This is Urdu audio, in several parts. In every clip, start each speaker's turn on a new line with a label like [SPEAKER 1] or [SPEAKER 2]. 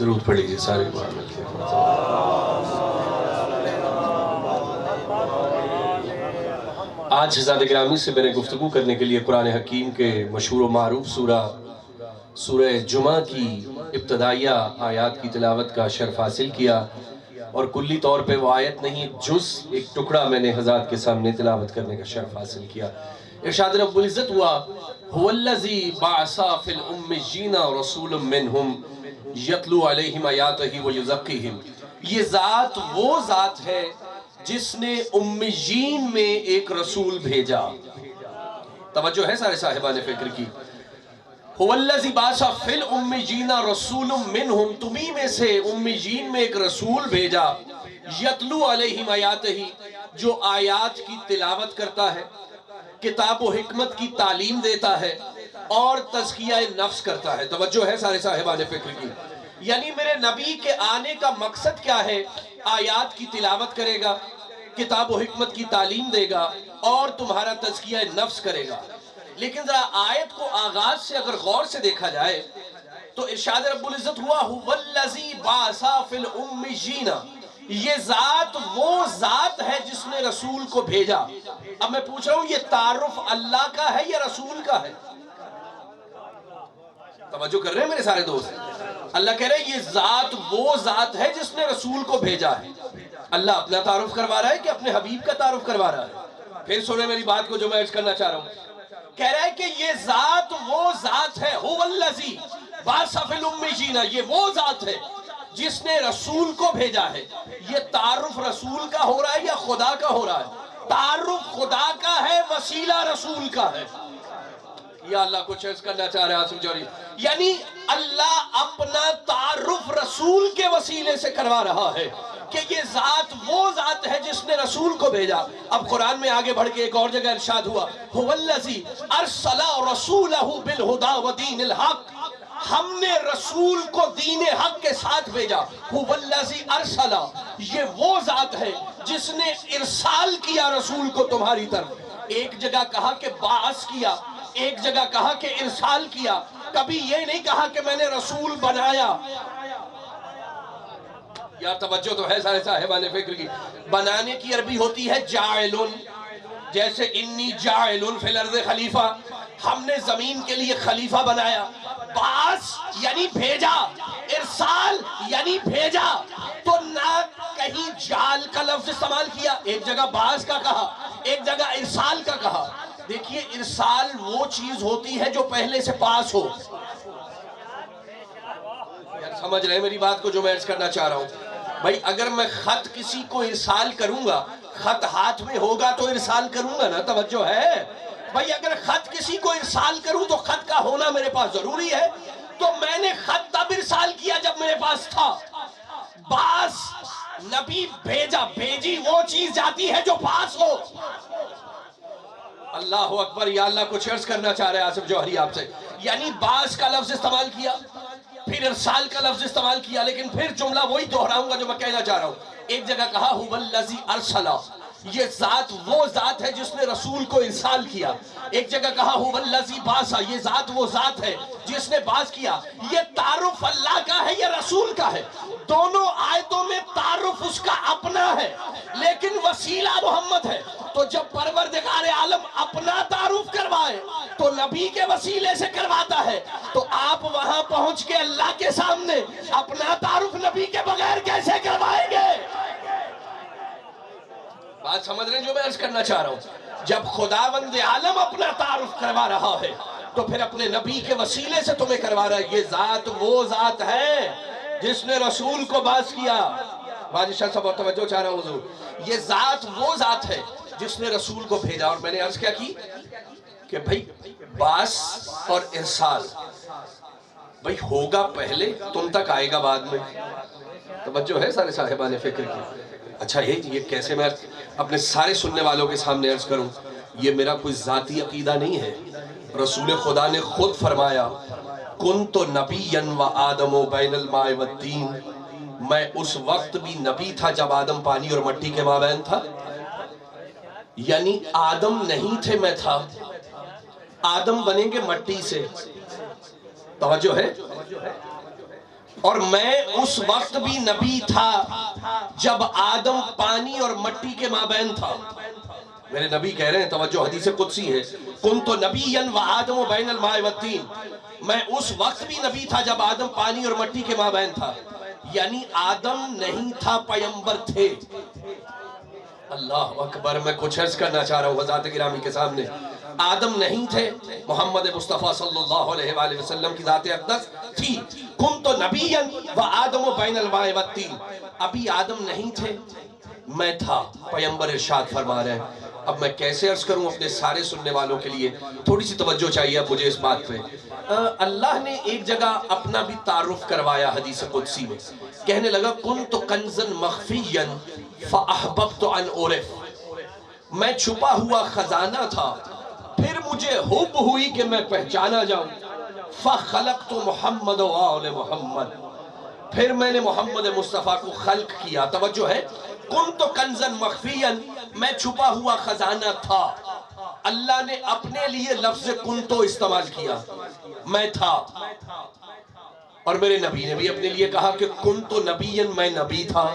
[SPEAKER 1] درود پڑھ لیجیے سارے بار مل کے۔ آج حضرات گرامی سے میں نے گفتگو کرنے کے لیے قرآن حکیم کے مشہور و معروف سورہ جمعہ کی ابتدائیہ آیات کی تلاوت کا شرف حاصل کیا، اور کلی طور پہ وہ آیت نہیں جز ایک ٹکڑا میں نے حضرات کے سامنے تلاوت کرنے کا شرف حاصل کیا۔ ارشاد رب العزت ہوا هو الذی بعث فی الأمیین رسولا منہم یتلو علیہم آیاتہ ویزکیہم۔ یہ ذات وہ ذات ہے جس نے امیین میں ایک رسول بھیجا۔ توجہ ہے سارے صاحبان فکر کی؟ هو الذی بعث فی الأمیین رسولا منہم، تمہیں میں سے امیین میں ایک رسول بھیجا، یتلو علیہم آیاتہ، جو آیات کی تلاوت کرتا ہے، کتاب و حکمت کی تعلیم دیتا ہے، اور تزکیہ نفس کرتا ہے۔ توجہ ہے سارے صاحبان فکر کی؟ یعنی میرے نبی کے آنے کا مقصد کیا ہے؟ آیات کی تلاوت کرے گا، کتاب و حکمت کی تعلیم دے گا، اور تمہارا تزکیہ نفس کرے گا۔ لیکن ذرا آیت کو آغاز سے اگر غور سے دیکھا جائے تو ارشاد رب العزت ہوا هو الذی بعث فی الأمیین، یہ ذات وہ ذات ہے جس نے رسول کو بھیجا۔ اب میں پوچھ رہا ہوں یہ تعارف اللہ کا ہے یا رسول کا ہے؟ توجہ کر رہے ہیں میرے سارے دوست؟ اللہ کہہ رہے ہیں یہ ذات وہ ذات ہے جس نے رسول کو بھیجا ہے۔ اللہ اپنا تعارف کروا رہا ہے کہ اپنے حبیب کا تعارف کروا رہا ہے؟ پھر سنیں میری بات کو جو میں عرض کرنا چاہ رہا ہوں۔ کہہ رہا ہے کہ یہ ذات وہ ذات ہے، هو الذی بعث فی الأمیین، یہ وہ ذات ہے جس نے رسول کو بھیجا ہے۔ یہ تعارف رسول کا ہو رہا ہے یا خدا کا ہو رہا ہے؟ تعارف خدا کا ہے، وسیلہ رسول کا ہے۔ یا اللہ کچھ عرض کرنا چاہ رہے ہیں آصف جوہری؟ یعنی اللہ اپنا تعارف رسول کے وسیلے سے کروا رہا ہے کہ یہ ذات وہ ذات ہے جس نے رسول کو بھیجا۔ اب قرآن میں آگے بڑھ کے ایک اور جگہ ارشاد ہوا هو الذی ارسل رسولہ بالہدی ودین الحق، ہم نے رسول کو دین حق کے ساتھ بھیجا۔ هو الذی ارسل، یہ وہ ذات ہے جس نے ارسال کیا رسول کو تمہاری طرف۔ ایک جگہ کہا کہ باعث کیا، ایک جگہ کہا کہ ارسال کیا، کبھی یہ نہیں کہا کہ میں نے رسول بنایا۔ یا توجہ تو ہے سارے صاحبان فکر کی؟ بنانے کی عربی ہوتی ہے جاعلن، جیسے انی جاعلن فی الارض خلیفہ، ہم نے زمین کے لیے خلیفہ بنایا۔ باعث یعنی بھیجا، ارسال یعنی بھیجا، تو نہ کہیں جال کا لفظ استعمال کیا، ایک جگہ باعث کا کہا، ایک جگہ ارسال کا کہا۔ دیکھیے ارسال وہ چیز ہوتی ہے جو پہلے سے پاس ہو۔ یار سمجھ رہے ہیں میری بات کو جو میں عرض کرنا چاہ رہا ہوں؟ بھائی اگر میں خط کسی کو ارسال کروں گا، خط ہاتھ میں ہوگا تو ارسال کروں گا نا، توجہ ہے؟ بھائی اگر خط کسی کو ارسال کروں تو خط کا ہونا میرے پاس ضروری ہے، تو میں نے خط تب ارسال کیا جب میرے پاس تھا۔ باس نبی بھیجا، بھیجی وہ چیز جاتی ہے جو پاس ہو۔ اللہ اکبر، یا اللہ کچھ عرض کرنا چاہ رہے ہیں آصف جوہری آپ سے؟ یعنی باس کا لفظ استعمال کیا، پھر ارسال کا لفظ استعمال کیا، لیکن پھر جملہ وہی دہراؤں گا جو میں کہنا چاہ رہا ہوں۔ ایک جگہ کہا هو الذی ارسل، یہ ذات وہ ذات ہے جس نے رسول کو ارسال کیا۔ ایک جگہ کہا هو الذی بعث، یہ ذات وہ ذات ہے جس نے بعث کیا۔ یہ تعارف اللہ کا ہے یا رسول کا ہے؟ دونوں آیتوں میں تعارف اس کا اپنا ہے، لیکن وسیلہ محمد ہے۔ تو جب پروردگار عالم اپنا تعارف کروائے تو نبی کے وسیلے سے کرواتا ہے، تو آپ وہاں پہنچ کے اللہ کے سامنے اپنا تعارف نبی کے بغیر کیسے کروائیں گے؟ بات سمجھ رہے ہیں جو میں عرض کرنا چاہ رہا ہوں؟ جب خداوند عالم اپنا تعارف کروا رہا ہے تو پھر اپنے نبی کے وسیلے سے تمہیں کروا رہا ہے۔ یہ ذات وہ ذات ہے جس نے رسول کو باعث کیا۔ بادشاہ صاحب توجہ چاہ رہا ہوں حضور، یہ ذات وہ ذات ہے جس نے رسول کو بھیجا۔ اور میں نے عرض کیا کی کہ بھئی باعث اور ارسال بھئی ہوگا پہلے، تم تک آئے گا بعد میں۔ توجہ ہے سارے صاحبان فکر کی؟ اچھا یہ کیسے میں اپنے سارے سننے والوں کے سامنے عرض کروں؟ یہ میرا کوئی ذاتی عقیدہ نہیں ہے۔ رسول خدا نے خود فرمایا کنت نبیا و آدم بین الماء والطین، میں اس وقت بھی نبی تھا جب آدم پانی اور مٹی کے مابین تھا۔ یعنی آدم نہیں تھے، میں تھا۔ آدم بنیں گے مٹی سے، توجہ ہے؟ اور میں اس وقت بھی نبی تھا جب آدم پانی اور مٹی کے مابین تھا. میرے نبی کہہ رہے ہیں, توجہ, حدیث قدسی ہے, کنت نبیا وآدم بین الماء والطین, میں اس وقت بھی نبی تھا جب آدم پانی اور مٹی کے مابین تھا. یعنی آدم نہیں تھا, پیغمبر تھے. اللہ اکبر. میں کچھ عرض کرنا چاہ رہا ہوں حضرات گرامی کے سامنے. آدم نہیں تھے, محمد مصطفیٰ صلی اللہ علیہ وآلہ وسلم کی ذات اقدس تھی. کنت نبیا وآدم بین الماء والطین, ابھی آدم نہیں تھے, میں تھا. پیغمبر ارشاد فرما رہے ہیں. اب میں کیسے عرض کروں اپنے سارے سننے والوں کے لیے, تھوڑی سی توجہ چاہیے اب مجھے اس بات پہ. اللہ نے ایک جگہ اپنا بھی تعارف کروایا حدیث قدسی میں. کہنے لگا کنت کنزا مخفیا فاحببت ان اعرف, میں چھپا ہوا خزانہ تھا, پھر مجھے حب ہوئی کہ میں پہچانا جاؤں. فخلقت محمد وآل محمد, پھر میں نے محمد مصطفیٰ کو خلق کیا. توجہ ہے, کنت کنزا مخفیا, میں چھپا ہوا خزانہ تھا. اللہ نے اپنے لیے لفظ کنتو استعمال کیا, میں تھا. اور میرے نبی نے بھی اپنے لیے کہا کہ کنتو نبیا, میں نبی تھا.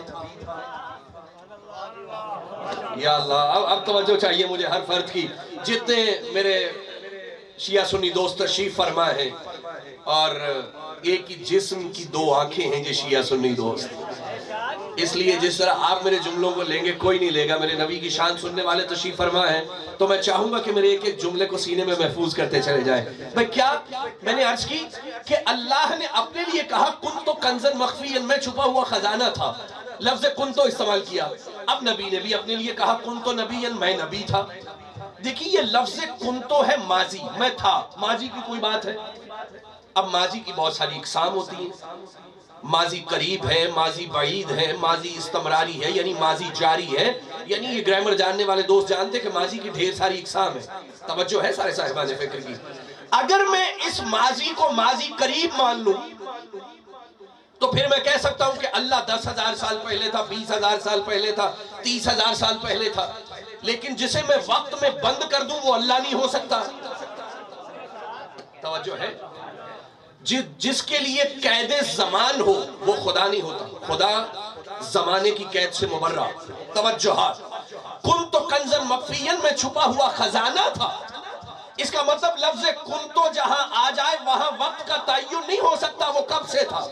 [SPEAKER 1] یا اللہ, اب توجہ چاہیے مجھے ہر فرد کی. جتنے میرے شیعہ سنی دوست تشریف فرما ہیں, اور ایک ہی جسم کی دو آنکھیں ہیں جو شیعہ سنی دوست, اس لیے جس طرح آپ میرے جملوں کو لیں گے کوئی نہیں لے گا. میرے نبی کی شان سننے والے تشریف فرما ہیں, تو میں چاہوں گا کہ میرے ایک ایک جملے کو سینے میں محفوظ کرتے چلے جائیں. بھئی کیا میں نے عرض کی کہ اللہ نے اپنے لیے کہا کنتو کنزا مخفیا, میں چھپا ہوا خزانہ تھا, لفظ کنتو استعمال کیا. اب نبی نے بھی اپنے لیے کہا کنتو نبیا, میں نبی تھا. دیکھیے یہ لفظ کنتو ہے ماضی, میں تھا. ماضی کی کوئی بات ہے؟ اب ماضی کی بہت ساری اقسام ہوتی ہیں. ماضی قریب ہے, ماضی بعید ہے, ماضی استمراری ہے یعنی ماضی جاری ہے. یعنی یہ گرامر جاننے والے دوست جانتے کہ ماضی کی ڈھیر ساری اقسام ہے. توجہ ہے سارے صاحبان فکر کی. اگر میں اس ماضی کو ماضی قریب مان لوں تو پھر میں کہہ سکتا ہوں کہ اللہ 10,000 سال پہلے تھا, 20,000 سال پہلے تھا, 30,000 سال پہلے تھا. لیکن جسے میں وقت میں بند کر دوں وہ اللہ نہیں ہو سکتا. توجہ ہے, جس کے لیے قید زمان ہو وہ خدا نہیں ہوتا. خدا زمانے کی قید سے مبرہ. توجہات. کنتو کنزا مخفیا, میں چھپا ہوا خزانہ تھا. اس کا مطلب لفظ کنتو جہاں آ جائے وہاں وقت کا تعین نہیں ہو سکتا وہ کب سے تھا.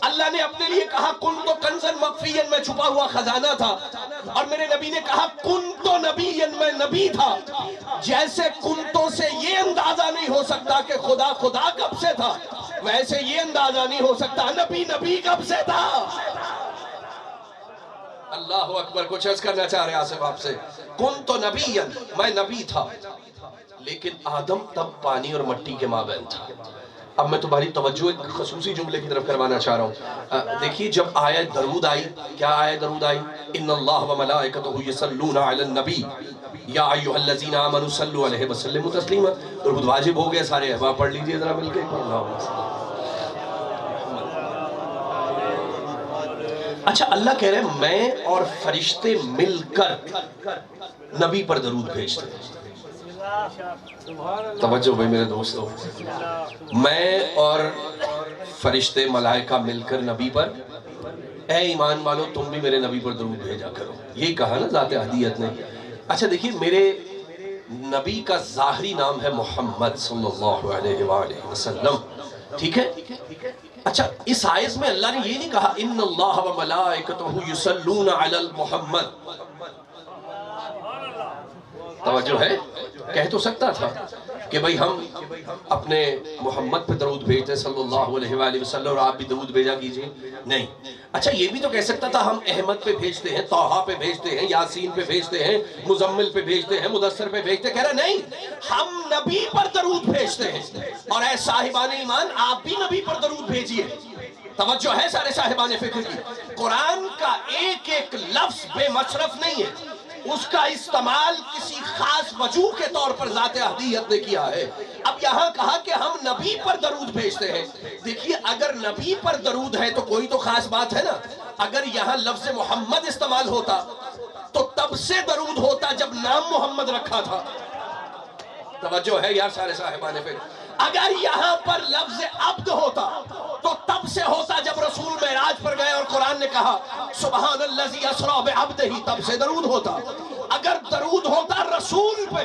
[SPEAKER 1] اللہ نے اپنے لیے کہا کنتو کنزا مخفیا, میں چھپا ہوا خزانہ تھا. اور میرے نبی نے کہا کنتو نبیا, میں نبی تھا. جیسے کنتو سے یہ اندازہ نہیں ہو سکتا کہ خدا خدا کب سے تھا, ویسے یہ اندازہ نہیں ہو سکتا نبی نبی کب سے تھا. اللہ اکبر. کچھ عرض کرنا چاہ رہے آصف آپ سے. کنتو نبیا, میں نبی تھا, لیکن آدم تب پانی اور مٹی کے مابین تھا. اب میں تمہاری توجہ ایک خصوصی جملے کی طرف کروانا چاہ رہا ہوں. دیکھیے جب آیت درود آئی, کیا آیت درود آئی؟ ان اللہ و ملائکتہ یصلون علی النبی یا ایھا الذین آمنوا صلوا علیہ وسلموا تسلیما. درود واجب ہو گیا, سارے احباب پڑھ لیجئے ذرا مل کے. اچھا, اللہ کہہ رہے ہیں میں اور فرشتے مل کر نبی پر درود بھیجتے ہیں. توجہ بھائی میرے دوستو, میں اور فرشتے ملائکہ مل کر نبی پر, اے ایمان والو تم بھی میرے نبی پر درود بھیجا کرو. یہی کہا نا ذات احدیت نے. اچھا دیکھیے, میرے نبی کا ظاہری نام ہے محمد صلی اللہ علیہ وآلہ وسلم, ٹھیک ہے. اچھا, اس آیت میں اللہ نے یہ نہیں کہا ان اللہ و ملائکتہ یصلون علی محمد. توجہ ہے, کہہ تو سکتا تھا کہ بھئی ہم اپنے محمد پہ درود بھیجتے صلی اللہ علیہ وآلہ وسلم اور آپ بھی درود بھیجا کیجئے. نہیں. اچھا یہ بھی تو کہہ سکتا تھا ہم احمد پہ بھیجتے ہیں, طٰہٰ پہ بھیجتے ہیں, یاسین پہ بھیجتے ہیں, مزمل پہ بھیجتے ہیں, مدثر پہ بھیجتے ہیں. کہہ رہا نہیں, ہم نبی پر درود بھیجتے ہیں. اور اے صاحبان ایمان آپ بھی نبی پر درود بھیجئے. توجہ ہے سارے صاحبان فکر کی. قرآن کا ایک ایک لفظ بے مصرف نہیں ہے, اس کا استعمال کسی خاص وجوہ کے طور پر ذات احدیت نے کیا ہے. اب یہاں کہا کہ ہم نبی پر درود بھیجتے ہیں. دیکھیے اگر نبی پر درود ہے تو کوئی تو خاص بات ہے نا. اگر یہاں لفظ محمد استعمال ہوتا تو تب سے درود ہوتا جب نام محمد رکھا تھا. توجہ ہے یار سارے صاحبان فکر. اگر یہاں پر لفظ عبد ہوتا تو تب سے ہوتا جب رسول معراج پر گئے اور قرآن نے کہا سبحان الذی اسریٰ بعبدہ، تب سے درود ہوتا۔ اگر درود ہوتا رسول پہ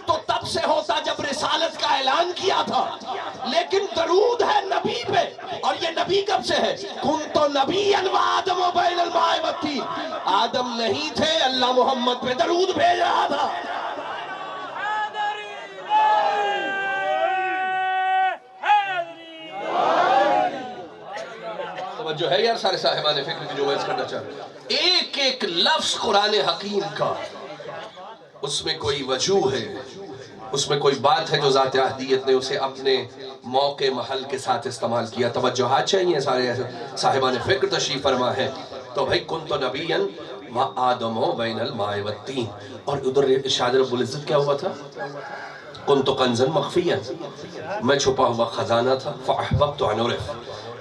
[SPEAKER 1] تو تب سے ہوتا جب رسالت کا اعلان کیا تھا، لیکن درود ہے نبی پہ، اور یہ نبی کب سے ہے؟ کنت نبیا وآدم بین الماء والطین، آدم نہیں تھے، اللہ محمد پہ درود بھیج رہا تھا۔ جو ہے یار سارے صاحبان فکر کی جو میں اس کرنا چاہتا ایک ایک لفظ قرآن حکیم کا، اس میں کوئی وجوہ ہے، اس میں کوئی بات ہے جو ذات احدیت نے اسے اپنے موقع محل کے ساتھ استعمال کیا۔ توجہات چاہیے سارے صاحبان فکر تشریف فرما ہے۔ تو بھائی کنت نبیا وآدم بین الماء والطین، اور ادھر ارشاد رب العزت کیا ہوا تھا؟ کنت کنزا مخفیا، میں چھپا ہوا خزانہ تھا، فاحببت ان اعرف،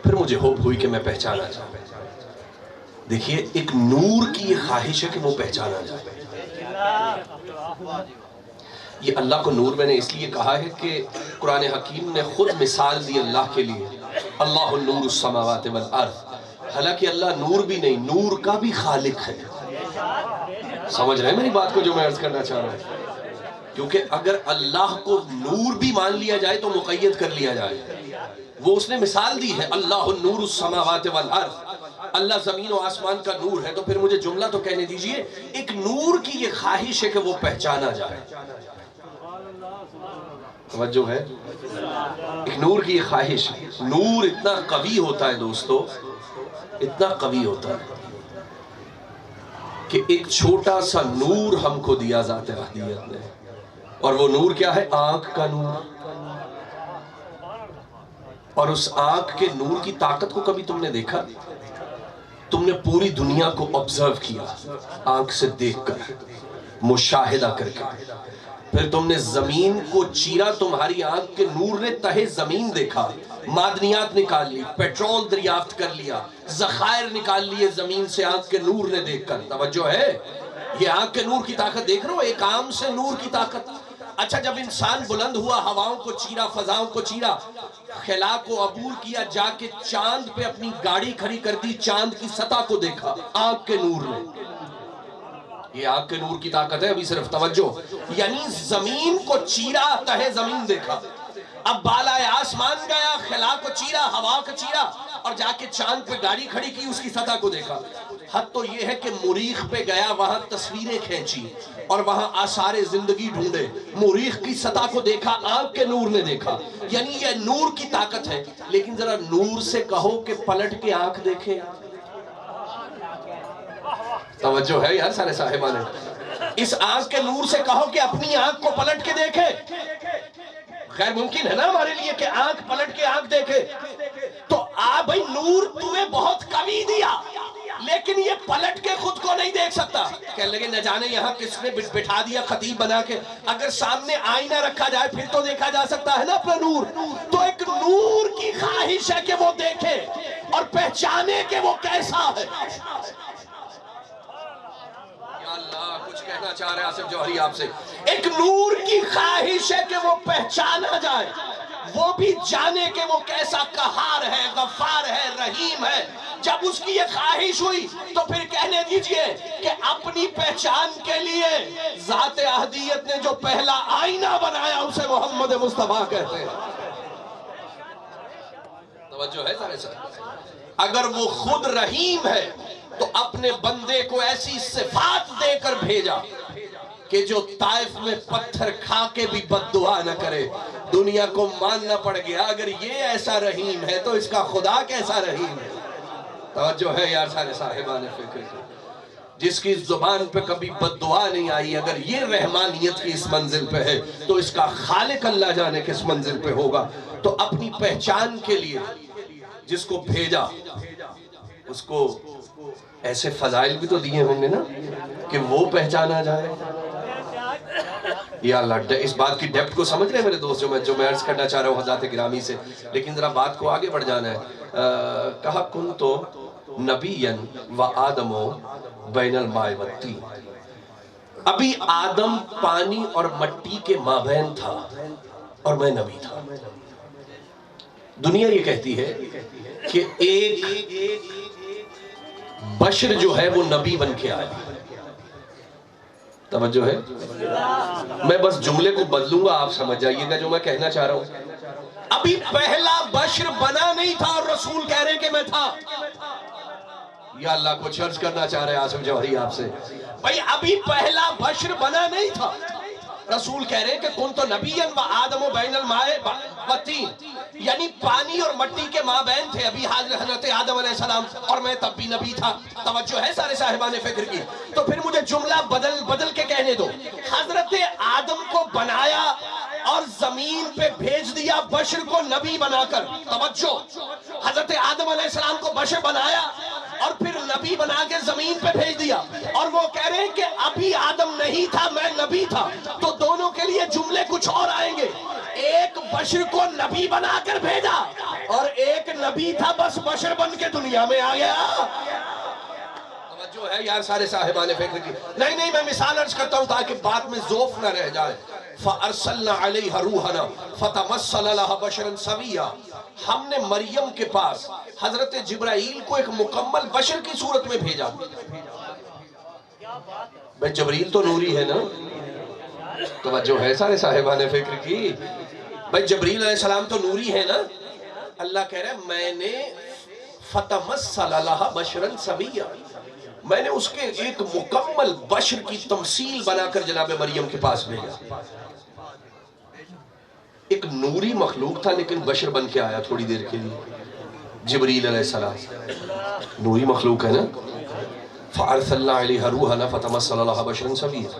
[SPEAKER 1] پھر مجھے ہوپ ہوئی کہ میں پہچانا جاؤں۔ دیکھیے ایک نور کی یہ خواہش ہے کہ وہ پہچانا جائے۔ یہ اللہ کو نور میں نے اس لیے کہا ہے کہ قرآن حکیم نے خود مثال دی اللہ کے لیے، اللہ نور السماوات والارض، حالانکہ اللہ نور بھی نہیں، نور کا بھی خالق ہے۔ سمجھ رہے ہیں میری بات کو جو میں عرض کرنا چاہ رہا ہوں؟ کیونکہ اگر اللہ کو نور بھی مان لیا جائے تو مقید کر لیا جائے، وہ اس نے مثال دی ہے اللہ نور السماوات والارض، اللہ زمین و آسمان کا نور ہے، تو پھر مجھے جملہ تو کہنے دیجئے، ایک نور کی یہ خواہش ہے کہ وہ پہچانا جائے۔ توجہ ہے؟ ایک نور کی یہ خواہش، نور اتنا قوی ہوتا ہے دوستو، اتنا قوی ہوتا ہے کہ ایک چھوٹا سا نور ہم کو دیا ذات احدیت نے، اور وہ نور کیا ہے؟ آنکھ کا نور۔ اور اس آنکھ کے نور کی طاقت کو کبھی تم نے دیکھا؟ تم نے پوری دنیا کو آبزرو کیا، آنکھ سے دیکھ کر، مشاہدہ کر کے، پھر تم نے زمین کو چیرا، تمہاری آنکھ کے نور نے تہے زمین دیکھا، معدنیات نکال لی، پیٹرول دریافت کر لیا، ذخائر نکال لیے زمین سے آنکھ کے نور نے دیکھ کر۔ توجہ ہے؟ یہ آنکھ کے نور کی طاقت دیکھ رہے ہو، ایک عام سے نور کی طاقت۔ اچھا جب انسان بلند ہوا، ہواؤں کو چیرا، فضاؤں کو چیرا، خلا کو عبور کیا، جا کے چاند پہ اپنی گاڑی کھڑی کر دی، چاند کی سطح کو دیکھا آنکھ کے نور نے۔ یہ آنکھ کے نور کی طاقت ہے ابھی صرف توجہ، یعنی زمین کو چیرا، تہے زمین دیکھا، اب بالائے آسمان گیا، خلا کو چیرا، ہوا کو چیرا، اور جا کے چاند پہ گاڑی کھڑی کی، اس کی سطح کو دیکھا۔ حد تو یہ ہے کہ مریخ پہ گیا، وہاں تصویریں کھینچی اور وہاں آثار زندگی ڈھونڈے، مریخ کی سطح کو دیکھا، آنکھ کے نور نے دیکھا۔ یعنی یہ نور کی طاقت ہے، لیکن ذرا نور سے کہو کہ پلٹ کے آنکھ دیکھے۔ توجہ ہے یار سارے صاحبان، اس آنکھ کے نور سے کہو کہ اپنی آنکھ کو پلٹ کے دیکھے، غیر ممکن ہے نا ہمارے لیے کہ آنکھ پلٹ کے آنکھ دیکھے۔ تو بھائی نور تمہیں بہت قوی دیا، لیکن یہ پلٹ کے خود کو نہیں دیکھ سکتا۔ کہنے لگے نہ جانے یہاں کس نے بٹھا دیا خطیب بنا کے، اگر سامنے آئینہ رکھا جائے پھر تو دیکھا جا سکتا ہے نا اپنا نور۔ تو ایک نور کی خواہش ہے کہ وہ دیکھے اور پہچانے کہ وہ کیسا ہے۔ یا اللہ کچھ کہنا چاہ رہے آصف جوہری آپ سے، ایک نور کی خواہش ہے کہ وہ پہچانا جائے، وہ بھی جانے کہ وہ کیسا قہار ہے، غفار ہے، رحیم ہے۔ جب اس کی یہ خواہش ہوئی تو پھر کہنے دیجئے کہ اپنی پہچان کے لیے ذات احدیت نے جو پہلا آئینہ بنایا اسے محمد مصطفیٰ کہتے ہیں۔ توجہ ہے سارے ساتھ؟ اگر وہ خود رحیم ہے تو اپنے بندے کو ایسی صفات دے کر بھیجا کہ جو طائف میں پتھر کھا کے بھی بد دعا نہ کرے، دنیا کو ماننا پڑ گیا اگر یہ ایسا رحیم ہے تو اس کا خدا کیسا رحیم ہے۔ توجہ ہے یار سارے صاحبان فکر، جس کی زبان پہ کبھی بد دعا نہیں آئی، اگر یہ رحمانیت کی اس منزل پہ ہے تو اس کا خالق اللہ جانے کس منزل پہ ہوگا۔ تو اپنی پہچان کے لیے جس کو بھیجا اس کو ایسے فضائل بھی تو دیے ہوں گے نا کہ وہ پہچانا جائے۔ یا اللہ اس بات کی ڈیپتھ کو سمجھ رہے ہیں میرے دوست جو میں عرض کرنا چاہ رہا ہوں حضرات گرامی سے، لیکن ذرا بات کو آگے بڑھ جانا ہے۔ کہا کنتو نبیًا و آدم بین الماء والطین، ابھی آدم پانی اور مٹی کے مابین تھا اور میں نبی تھا۔ دنیا یہ کہتی ہے کہ ایک بشر جو ہے وہ نبی بن کے آیا. توجہ ہے؟ میں بس جملے کو بدلوں گا، آپ سمجھ جائیے گا جو میں کہنا چاہ رہا ہوں. ابھی پہلا بشر بنا نہیں تھا اور رسول کہہ رہے کہ میں تھا. یا اللہ کو چرچ کرنا چاہ رہے آصف جوہری آپ سے. بھئی ابھی پہلا بشر بنا نہیں تھا، رسول کہہ رہے کہ کن تو نبیًا و آدم و بین الماء و تین، یعنی پانی اور مٹی کے مابین تھے ابھی حضرت آدم علیہ السلام، اور میں تب بھی نبی تھا. توجہ ہے سارے صاحبان فکر کی؟ تو پھر مجھے جملہ بدل کے کہنے دو. حضرت آدم کو بنایا اور زمین پہ بھیج دیا بشر کو نبی بنا کر. توجہ، حضرت آدم علیہ السلام کو بشر بنایا اور پھر نبی بنا کے زمین پہ بھیج دیا، اور وہ کہہ رہے ہیں کہ ابھی آدم نہیں تھا میں نبی تھا. تو دونوں کے لیے جملے کچھ اور آئیں گے. ایک بشر کو نبی بنا کر بھیجا اور ایک نبی تھا بس بشر بن کے دنیا میں آ گیا. توجہ ہے یار سارے صاحبان فکر کی؟ نہیں میں مثال عرض کرتا ہوں تاکہ بات میں ذوف نہ رہ جائے. فَأَرْسَلْنَا عَلَيْهَا رُوحَنَا فَتَمَثَّلَ لَهَا بَشَرًا سَوِيًّا. ہم نے مریم کے پاس حضرت جبرائیل کو ایک مکمل بشر کی صورت میں بھیجا. بھئی جبرائیل تو نوری ہے نا؟ توجہ ہے سارے صاحبان فکر کی؟ بھئی جبرائیل علیہ السلام تو نوری ہے نا؟ اللہ کہہ رہا ہے میں نے فَتَمَثَّلَ لَهَا بَشَرًا سَوِيًّا، میں نے اس کے ایک مکمل بشر کی تمثیل بنا کر جناب مریم کے پاس بھیجا. ایک نوری مخلوق تھا لیکن بشر بن کے آیا تھوڑی دیر کے لیے. جبریل علیہ السلام نوری مخلوق ہے نا. فَأَرْسَلْنَا عَلَيْهَا رُوحَنَا فَتَمَثَّلَ لَهَا بَشَرًا سَوِيًّا.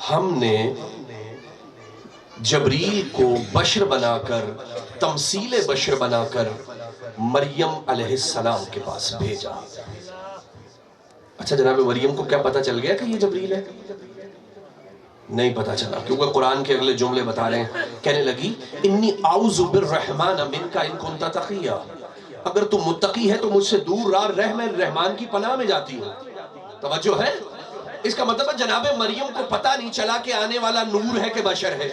[SPEAKER 1] ہم نے جبریل کو بشر بنا کر، تمثیل بشر بنا کر مریم علیہ السلام کے پاس بھیجا. اچھا جناب مریم کو کیا پتہ چل گیا کہ یہ جبریل ہے؟ نہیں پتہ چلا، کیونکہ قرآن کے اگلے جملے بتا رہے ہیں. کہنے لگی انی اعوذ بالرحمن منک ان کنت تقیا، اگر تم متقی ہے تو مجھ سے دور رہ، میں رحمان کی پناہ میں جاتی ہوں. توجہ ہے؟ اس کا مطلب ہے جناب مریم کو پتہ نہیں چلا کہ آنے والا نور ہے کہ بشر ہے.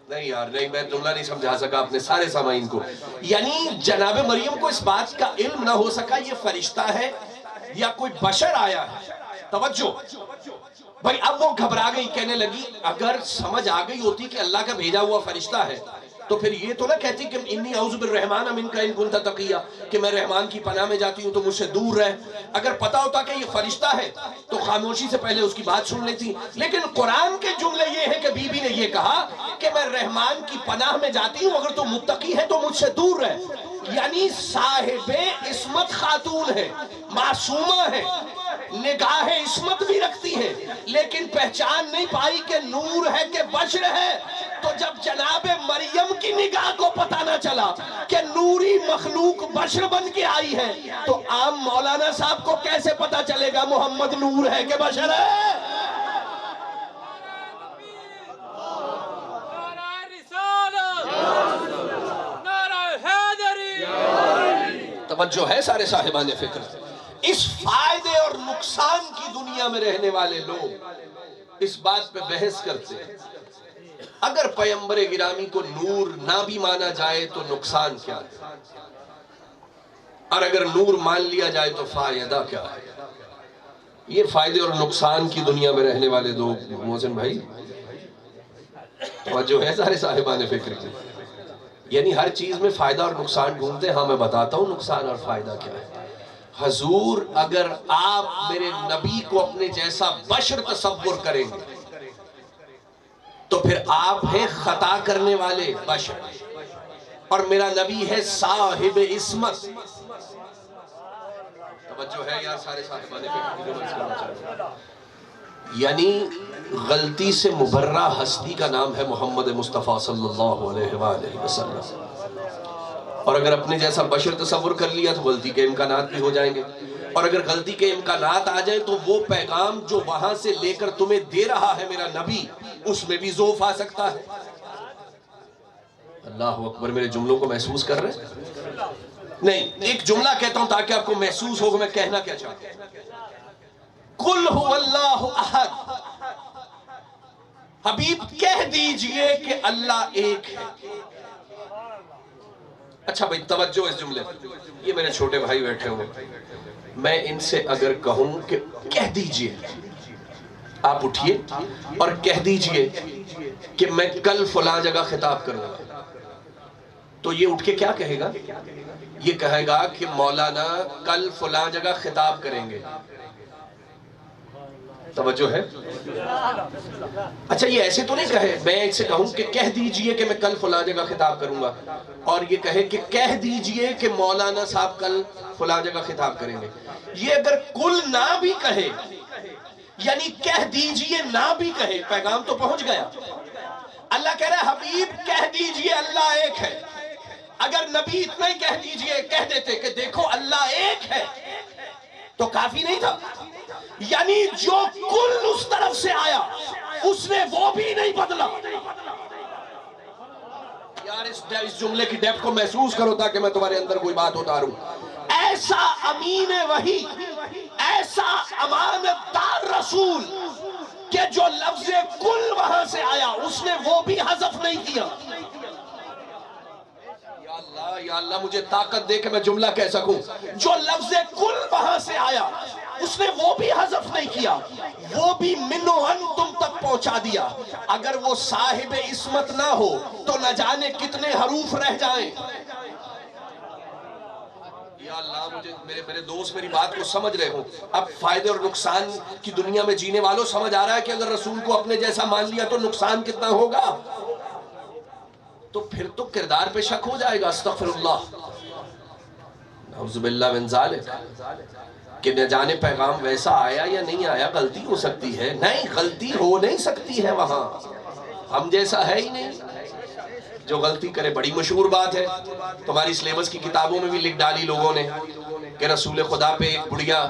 [SPEAKER 1] نہیں یار نہیں، میں جملہ نہیں سمجھا سکا اپنے سارے سامعین کو. یعنی جناب مریم کو اس بات کا علم نہ ہو سکا یہ فرشتہ ہے یا کوئی بشر آیا ہے. توجہ بھائی، اب وہ گھبرا گئی، کہنے لگی اگر سمجھ آ گئی ہوتی کہ اللہ کا بھیجا ہوا فرشتہ ہے تو پھر یہ تو نہ کہتی کہ انی اعوذ بالرحمن منک ان کنت تقیا، کہ میں رحمان کی پناہ میں جاتی ہوں تو مجھ سے دور رہ. اگر پتا ہوتا کہ یہ فرشتہ ہے تو خاموشی سے پہلے اس کی بات سن لیتی. لیکن قرآن کے جملے یہ ہے کہ بی بی نے یہ کہا کہ میں رحمان کی پناہ میں جاتی ہوں، اگر تو متقی ہے تو مجھ سے دور رہ. یعنی صاحب عصمت خاتون ہے، معصومہ ہے، نگاہ عصمت بھی رکھتی ہے، لیکن پہچان نہیں پائی کہ نور ہے کہ بشر ہے. تو جب جناب مریم کی نگاہ کو پتہ نہ چلا کہ نوری مخلوق بشر بن کے آئی ہے تو عام مولانا صاحب کو کیسے پتہ چلے گا محمد نور ہے کہ بشر ہے؟ توجہ ہے سارے صاحبان فکر؟ اس فائدے اور نقصان کی دنیا میں رہنے والے لوگ اس بات پہ بحث کرتے ہیں اگر پیغمبر گرامی کو نور نہ بھی مانا جائے تو نقصان کیا ہے، اور اگر نور مان لیا جائے تو فائدہ کیا ہے. یہ فائدے اور نقصان کی دنیا میں رہنے والے لوگ محسن بھائی توجہ ہے سارے صاحبان فکر کی؟ یعنی ہر چیز میں فائدہ اور نقصان ڈھونڈتے ہیں. ہاں میں بتاتا ہوں نقصان اور فائدہ کیا ہے. حضور اگر آپ میرے نبی کو اپنے جیسا بشر تصور کریں گے تو پھر آپ ہیں خطا کرنے والے بشر اور میرا نبی ہے صاحب عصمت. توجہ ہے یار سارے صاحبان فکر؟ یعنی غلطی سے مبرہ ہستی کا نام ہے محمد مصطفیٰ صلی اللہ علیہ وآلہ وسلم. اور اگر اپنے جیسا بشر تصور کر لیا تو غلطی کے امکانات بھی ہو جائیں گے، اور اگر غلطی کے امکانات آ جائیں تو وہ پیغام جو وہاں سے لے کر تمہیں دے رہا ہے میرا نبی اس میں بھی ضعف آ سکتا ہے. اللہ اکبر، میرے جملوں کو محسوس کر رہے ہیں؟ نہیں، ایک جملہ کہتا ہوں تاکہ آپ کو محسوس ہوگا میں کہنا کیا چاہتا ہوں. قل هو اللہ احد، حبیب کہہ دیجئے کہ اللہ ایک ہے. اچھا بھائی توجہ اس جملے پر، یہ میرے چھوٹے بھائی بیٹھے ہوئے، میں ان سے اگر کہوں کہ کہہ دیجئے، آپ اٹھیے اور کہہ دیجئے کہ میں کل فلاں جگہ خطاب کروں گا، تو یہ اٹھ کے کیا کہے گا؟ یہ کہے گا کہ مولانا کل فلاں جگہ خطاب کریں گے۔ توجہ ہے؟ اچھا یہ ایسے تو نہیں کہے، میں ایک سے کہوں کہ کہہ دیجئے کہ میں کل فلاں جگہ خطاب کروں گا، اور یہ کہے کہ کہہ دیجئے کہ مولانا صاحب کل فلاں جگہ خطاب کریں گے۔ یہ اگر کل نہ بھی کہے، یعنی کہہ دیجئے نہ بھی کہے، پیغام تو پہنچ گیا۔ اللہ کہہ رہا ہے حبیب کہہ دیجئے اللہ ایک ہے۔ اگر نبی اتنا ہی کہہ دیجئے، کہہ دیتے کہ دیکھو اللہ ایک ہے، تو کافی نہیں تھا؟ یعنی جو کل اس طرف سے آیا اس نے وہ بھی نہیں بدلا۔ یار اس جملے کی ڈیپتھ کو محسوس کرو تاکہ میں تمہارے اندر کوئی بات اتاروں۔ ایسا امین وحی، ایسا امانت دار رسول کہ جو لفظ کل وہاں سے آیا اس نے وہ بھی حذف نہیں کیا۔ یا اللہ مجھے طاقت دے کہ میں جملہ کہہ سکوں۔ جو لفظ کل وہاں سے آیا اس نے وہ بھی حذف نہیں کیا، وہ بھی منو انتم تک پہنچا دیا۔ اگر وہ صاحب عصمت نہ ہو تو نہ جانے کتنے حروف رہ جائیں۔ یا اللہ مجھے میرے دوست میری بات کو سمجھ رہے ہوں۔ اب فائدے اور نقصان کی دنیا میں جینے والوں سمجھ آ رہا ہے کہ اگر رسول کو اپنے جیسا مان لیا تو نقصان کتنا ہوگا۔ تو پھر تو کردار پہ شک ہو جائے گا۔ استغفر اللہ، نعوذ باللہ من ذالک، کہ نہ جانے پیغام ویسا آیا یا نہیں آیا، غلطی ہو سکتی ہے۔ نہیں، غلطی ہو نہیں سکتی ہے، وہاں ہم جیسا ہے ہی نہیں۔ جو غلطی کرے، بڑی مشہور بات ہے، تمہاری سلیبس کی کتابوں میں بھی لکھ ڈالی لوگوں نے کہ رسول خدا پہ ایک بڑھیا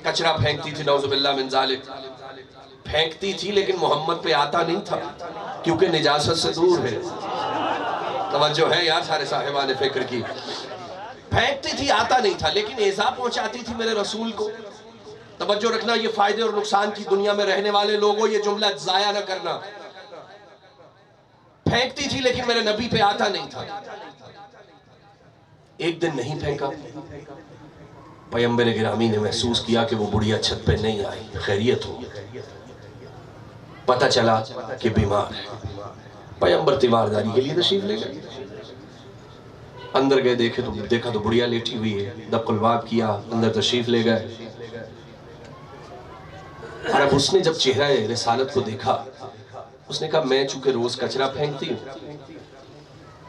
[SPEAKER 1] کچرا پھینکتی تھی، نعوذ باللہ من ذالک، پھینکتی تھی لیکن محمد پہ آتا نہیں تھا کیونکہ نجاست سے دور ہے۔ توجہ ہے یار سارے صاحبان فکر کی، پھینکتی تھی آتا نہیں تھا لیکن ایذا پہنچاتی تھی میرے رسول کو۔ توجہ رکھنا، یہ فائدے اور نقصان کی دنیا میں رہنے والے لوگوں یہ جملہ ضائع نہ کرنا۔ پھینکتی تھی لیکن میرے نبی پہ آتا نہیں تھا۔ ایک دن نہیں پھینکا، پیغمبر گرامی نے محسوس کیا کہ وہ بڑھیا چھت پہ نہیں آئی، خیریت ہو، پتہ چلا کہ بیمار ہے۔ پیغمبر تیمارداری کے لیے تشریف لے گئے، اندر گئے، دیکھا تو بڑھیا لیٹی ہوئی ہے، دق الباب کیا، اندر تشریف لے گئے۔ اور اب اس نے جب چہرہ رسالت کو دیکھا، اس نے کہا میں چونکہ روز کچرا پھینکتی ہوں،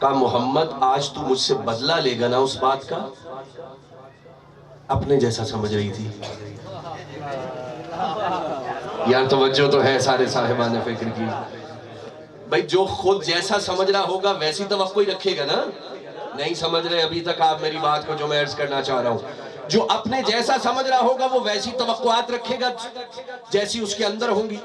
[SPEAKER 1] کہا محمد آج تو مجھ سے بدلہ لے گا نا اس بات کا؟ اپنے جیسا سمجھ رہی تھی۔ یار توجہ تو ہے سارے صاحبان فکر کی، بھئی جو خود جیسا سمجھ رہا ہوگا ویسی توقع ہی رکھے گا نا۔ نہیں سمجھ رہے ابھی تک آپ میری بات کو جو میں عرض کرنا چاہ رہا ہوں۔ جو اپنے جیسا سمجھ رہا ہوگا وہ ویسی توقعات رکھے گا جیسی اس کے اندر ہوں گی۔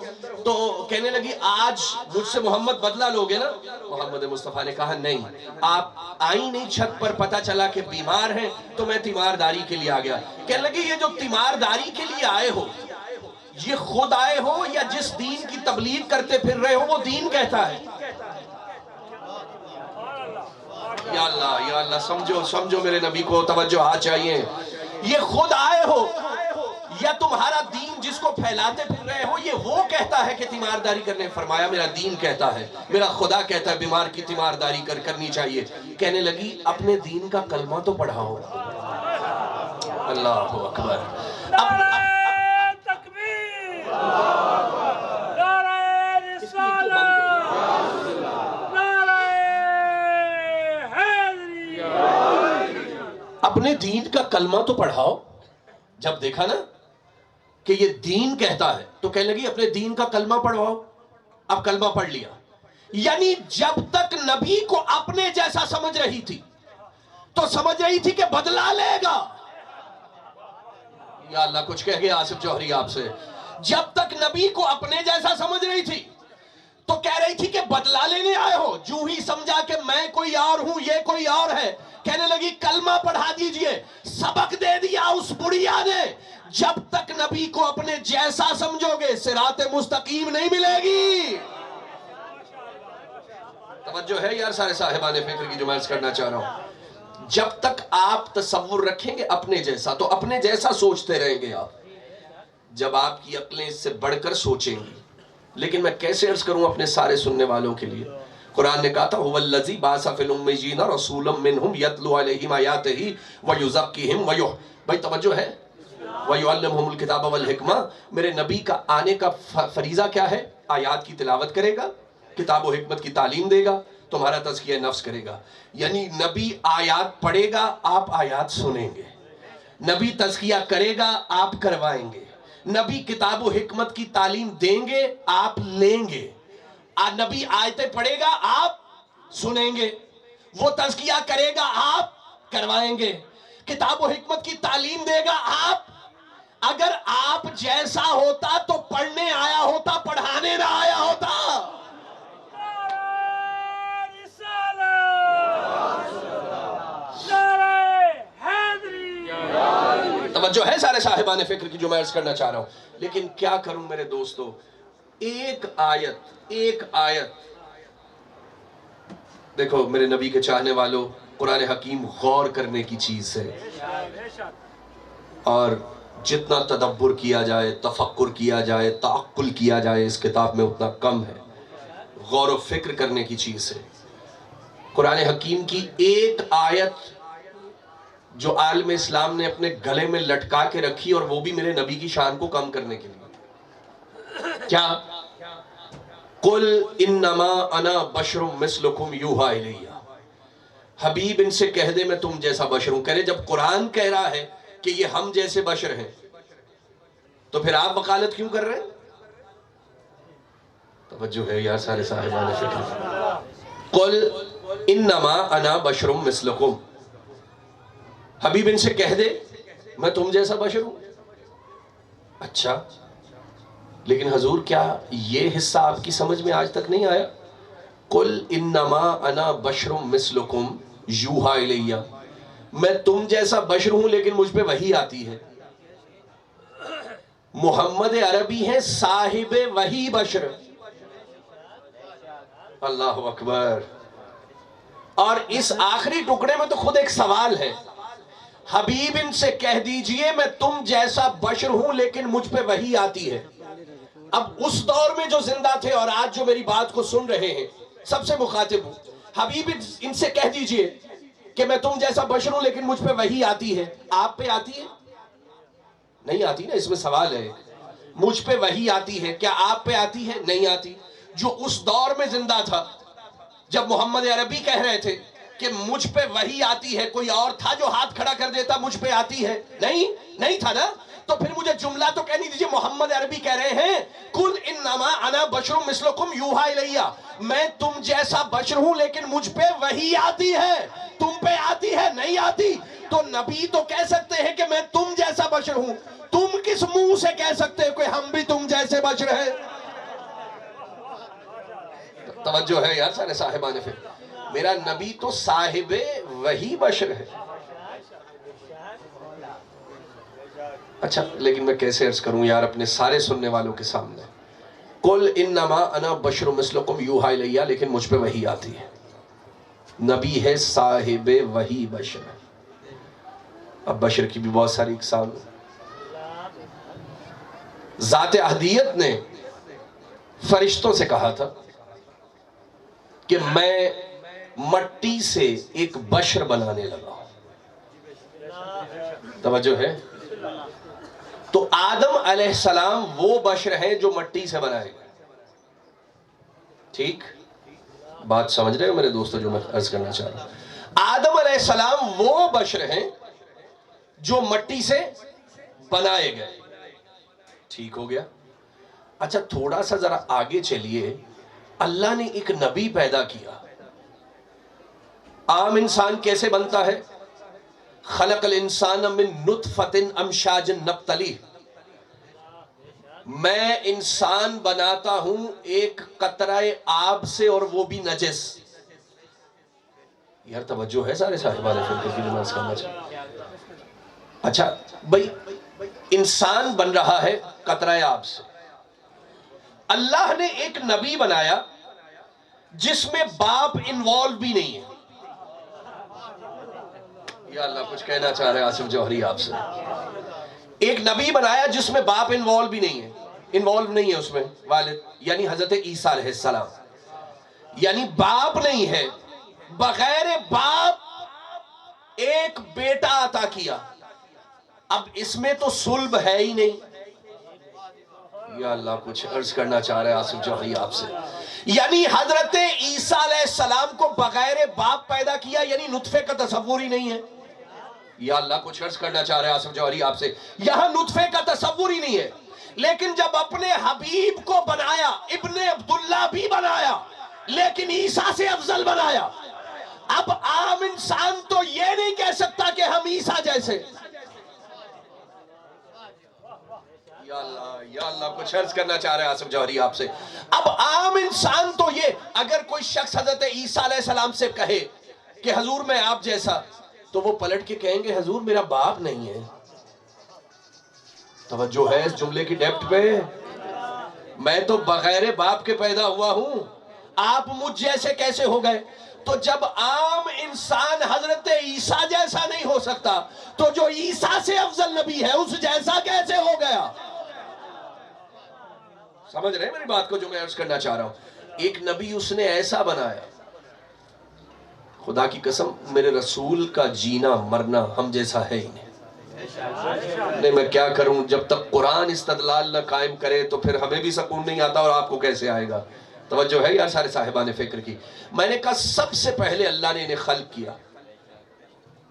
[SPEAKER 1] تو کہنے لگی آج مجھ سے محمد بدلہ لوگے نا؟ محمد مصطفیٰ نے کہا نہیں، آپ آئی نہیں چھت پر، پتہ چلا کہ بیمار ہیں تو میں تیمارداری کے لیے آ گیا۔ کہنے لگی یہ جو تیمارداری کے لیے آئے ہو، یہ خود آئے ہو یا جس دین کی تبلیغ کرتے پھر رہے ہو وہ دین کہتا ہے؟ یا اللہ سمجھو میرے نبی کو، توجہ آ چاہیے۔ یہ خود آئے ہو یا تمہارا دین جس کو پھیلاتے پھر رہے ہو یہ وہ کہتا ہے کہ تیمارداری کرنے؟ فرمایا میرا دین کہتا ہے، میرا خدا کہتا ہے بیمار کی تیمارداری کرنی چاہیے۔ کہنے لگی اپنے دین کا کلمہ تو پڑھاؤ۔ اللہ اکبر۔ اپنے دین کا کلمہ تو پڑھاؤ۔ جب دیکھا نا کہ یہ دین کہتا ہے تو کہنے لگی اپنے دین کا کلمہ پڑھواؤ۔ اب کلمہ پڑھ لیا، یعنی جب تک نبی کو اپنے جیسا سمجھ رہی تھی تو سمجھ رہی تھی کہ بدلہ لے گا۔ یا اللہ کچھ کہہ گیا آصف جوہری آپ سے۔ جب تک نبی کو اپنے جیسا سمجھ رہی تھی تو کہہ رہی تھی کہ بدلہ لینے آئے ہو، جو ہی سمجھا کہ میں کوئی اور ہوں یہ کوئی اور ہے، کہنے لگی کلمہ پڑھا دیجئے۔ سبق دے دیا اس بڑھیا نے، جب تک نبی کو اپنے جیسا سمجھو گے صراط مستقیم نہیں ملے گی۔ توجہ ہے یار سارے صاحبان فکر کی جو میں عرض کرنا چاہ رہا ہوں۔ جب تک آپ تصور رکھیں گے اپنے جیسا تو اپنے جیسا سوچتے رہیں گے آپ، جب آپ کی عقلیں اس سے بڑھ کر سوچیں گی. لیکن میں کیسے عرض کروں اپنے سارے سننے والوں کے لیے؟ قرآن نے کہا تھا هو الذی بعث فی الامیین رسولا منہم یتلو علیہم آیاتہ ویزکیہم بھائی توجہ ہے، وَيُعَلِّمُهُمُ الْكِتَابَ وَالْحِکْمَةَ. میرے نبی کا آنے کا فریضہ کیا ہے؟ آیات کی تلاوت کرے گا، کتاب و حکمت کی تعلیم دے گا، تمہارا تزکیہ نفس کرے گا. یعنی نبی آیات پڑھے گا، آپ آیات سنیں گے. نبی تزکیہ کرے گا، آپ کروائیں گے. نبی کتاب و حکمت کی تعلیم دیں گے، آپ لیں گے. نبی آیتیں پڑھے گا، آپ سنیں گے. وہ تزکیہ کرے گا، آپ کروائیں گے. کتاب و حکمت کی تعلیم دے گا، آپ. اگر آپ جیسا ہوتا تو پڑھنے آیا ہوتا، پڑھانے نہ آیا ہوتا. توجہ ہے سارے صاحبان فکر کی جو میں عرض کرنا چاہ رہا ہوں. لیکن کیا کروں میرے دوستو، ایک آیت دیکھو میرے نبی کے چاہنے والوں، قرآن حکیم غور کرنے کی چیز ہے، اور جتنا تدبر کیا جائے، تفکر کیا جائے، تعقل کیا جائے اس کتاب میں اتنا کم ہے. غور و فکر کرنے کی چیز ہے. قرآن حکیم کی ایک آیت جو عالم اسلام نے اپنے گلے میں لٹکا کے رکھی، اور وہ بھی میرے نبی کی شان کو کم کرنے کے لیے. کیا؟ قُلْ إِنَّمَا أَنَا بَشْرٌ مِثْلُكُمْ يُوحَىٰ إِلَيَّ. حبیب ان سے کہہ دے میں تم جیسا بشر ہوں. کہہ جب قرآن کہہ رہا ہے کہ یہ ہم جیسے بشر ہیں تو پھر آپ وکالت کیوں کر رہے ہیں؟ توجہ ہے یار سارے صاحبان فکر. قُلْ إِنَّمَا أَنَا بَشْرٌ مِثْلُكُمْ. حبیب ان سے کہہ دے میں تم جیسا بشر ہوں. اچھا، لیکن حضور کیا یہ حصہ آپ کی سمجھ میں آج تک نہیں آیا؟ قُلْ إِنَّمَا أَنَا بَشْرٌ مِثْلُكُمْ يُوحَىٰ إِلَيَّ. میں تم جیسا بشر ہوں لیکن مجھ پہ وحی آتی ہے. محمد عربی ہے صاحب وحی بشر. اللہ اکبر. اور اس آخری ٹکڑے میں تو خود ایک سوال ہے. حبیب ان سے کہہ دیجئے میں تم جیسا بشر ہوں لیکن مجھ پہ وحی آتی ہے. اب اس دور میں جو زندہ تھے اور آج جو میری بات کو سن رہے ہیں سب سے مخاطب ہوں. حبیب ان سے کہہ دیجئے کہ میں تم جیسا بشر ہوں لیکن مجھ پہ وحی آتی ہے. آپ پہ آتی ہے؟ نہیں آتی نا. اس میں سوال ہے. مجھ پہ وحی آتی ہے، کیا آپ پہ آتی ہے؟ نہیں آتی. جو اس دور میں زندہ تھا جب محمد عربی کہہ رہے تھے کہ مجھ پہ وحی آتی ہے، کوئی اور تھا جو ہاتھ کھڑا کر دیتا مجھ پہ آتی ہے؟ نہیں تھا نا. تو پھر مجھے جملہ تو کہنے دیجئے. محمد عربی کہہ رہے ہیں قُلْ إِنَّمَا أَنَا بَشْرٌ مِثْلُكُمْ يُوحَىٰ إِلَيَّ. میں تم جیسا بشر ہوں لیکن مجھ پہ وحی آتی ہے. تم پہ آتی ہے؟ نہیں آتی. تو نبی تو کہہ سکتے ہیں کہ میں تم جیسا بشر ہوں. تم کس منہ سے کہہ سکتے کہ ہم بھی تم جیسے بشر ہیں؟ توجہ ہے یار سارے صاحبان فکر. میرا نبی تو صاحب وحی بشر ہے. اچھا، لیکن میں کیسے عرض کروں یار اپنے سارے سننے والوں کے سامنے. قُلْ إِنَّمَا أَنَا بَشْرٌ مِثْلُكُمْ يُوحَىٰ إِلَيَّ. لیکن مجھ پہ وحی آتی ہے. نبی ہے صاحب وحی بشر. اب بشر کی بھی بہت ساری اقسام. ذات احدیت نے فرشتوں سے کہا تھا کہ میں مٹی سے ایک بشر بنانے لگا ہوں. توجہ ہے. تو آدم علیہ السلام وہ بشر ہیں جو مٹی سے بنائے گئے. ٹھیک بات سمجھ رہے ہو میرے دوستو جو میں عرض کرنا چاہ رہا ہوں؟ آدم علیہ السلام وہ بشر ہیں جو مٹی سے بنائے گئے. ٹھیک ہو گیا. اچھا تھوڑا سا ذرا آگے چلیے. اللہ نے ایک نبی پیدا کیا. عام انسان کیسے بنتا ہے؟ خلق الانسان من نطفت امشاج نبتلی. میں انسان بناتا ہوں ایک قطرہ آب سے اور وہ بھی نجس. یار توجہ ہے سارے صاحبان فکر کی نماز کرنا چاہیے. اچھا بھئی انسان بن رہا ہے قطرہ آب سے. اللہ نے ایک نبی بنایا جس میں باپ انوالو بھی نہیں ہے. یا اللہ کچھ کہنا چاہ رہے ہیں آصف جوہری آپ سے. ایک نبی بنایا جس میں باپ انوالو بھی نہیں ہے، انوالو نہیں ہے اس میں والد، یعنی حضرت عیسیٰ علیہ السلام، یعنی باپ نہیں ہے، بغیر باپ ایک بیٹا عطا کیا. اب اس میں تو صلب ہے ہی نہیں. یا اللہ کچھ عرض کرنا چاہ رہے ہیں آصف جوہری آپ سے. یعنی حضرت عیسیٰ علیہ السلام کو بغیر باپ پیدا کیا، یعنی نطفے کا تصور ہی نہیں ہے. یا اللہ کچھ عرض کرنا چاہ رہے ہیں آصف جوہری آپ سے. یہاں نطفے کا تصور ہی نہیں ہے، لیکن جب اپنے حبیب کو بنایا، ابن عبداللہ بھی بنایا، لیکن عیسیٰ سے افضل بنایا. اب عام انسان تو یہ نہیں کہہ سکتا کہ ہم عیسیٰ جیسے. یا اللہ کچھ عرض کرنا چاہ رہے ہیں آصف جوہری آپ سے. اب عام انسان تو یہ، اگر کوئی شخص حضرت عیسیٰ علیہ السلام سے کہے کہ حضور میں آپ جیسا، تو وہ پلٹ کے کہیں گے حضور میرا باپ نہیں ہے. توجہ ہے اس جملے کی ڈیپتھ پہ. میں تو بغیر باپ کے پیدا ہوا ہوں، آپ مجھ جیسے کیسے ہو گئے؟ تو جب عام انسان حضرت عیسیٰ جیسا نہیں ہو سکتا، تو جو عیسیٰ سے افضل نبی ہے اس جیسا کیسے ہو گیا؟ سمجھ رہے ہیں میری بات کو جو میں عرض کرنا چاہ رہا ہوں؟ ایک نبی اس نے ایسا بنایا، خدا کی قسم میرے رسول کا جینا مرنا ہم جیسا ہے ہی نہیں. میں کیا کروں، جب تک قرآن استدلال نہ قائم کرے تو پھر ہمیں بھی سکون نہیں آتا، اور آپ کو کیسے آئے گا؟ توجہ ہے یار سارے صاحبان فکر کی. میں نے کہا سب سے پہلے اللہ نے انہیں خلق کیا.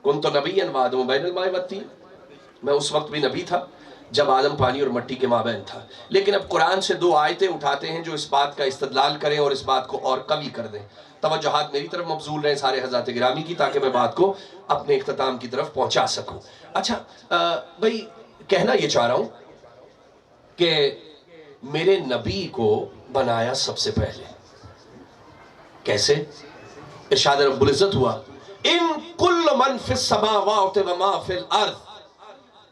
[SPEAKER 1] کنت نبیا وآدم بین الماء والطین، میں اس وقت بھی نبی تھا جب آدم پانی اور مٹی کے مابین تھا. لیکن اب قرآن سے 2 آیتیں اٹھاتے ہیں جو اس بات کا استدلال کریں اور اس بات کو اور قوی کر دیں. توجہات میری طرف مبذول رہیں سارے حضرات گرامی کی، تاکہ میں بات کو اپنے اختتام کی طرف پہنچا سکوں. اچھا بھئی کہنا یہ چاہ رہا ہوں کہ میرے نبی کو بنایا سب سے پہلے. کیسے؟ ارشاد رب العزت ہوا ان کل من فی السماوات وما فی الارض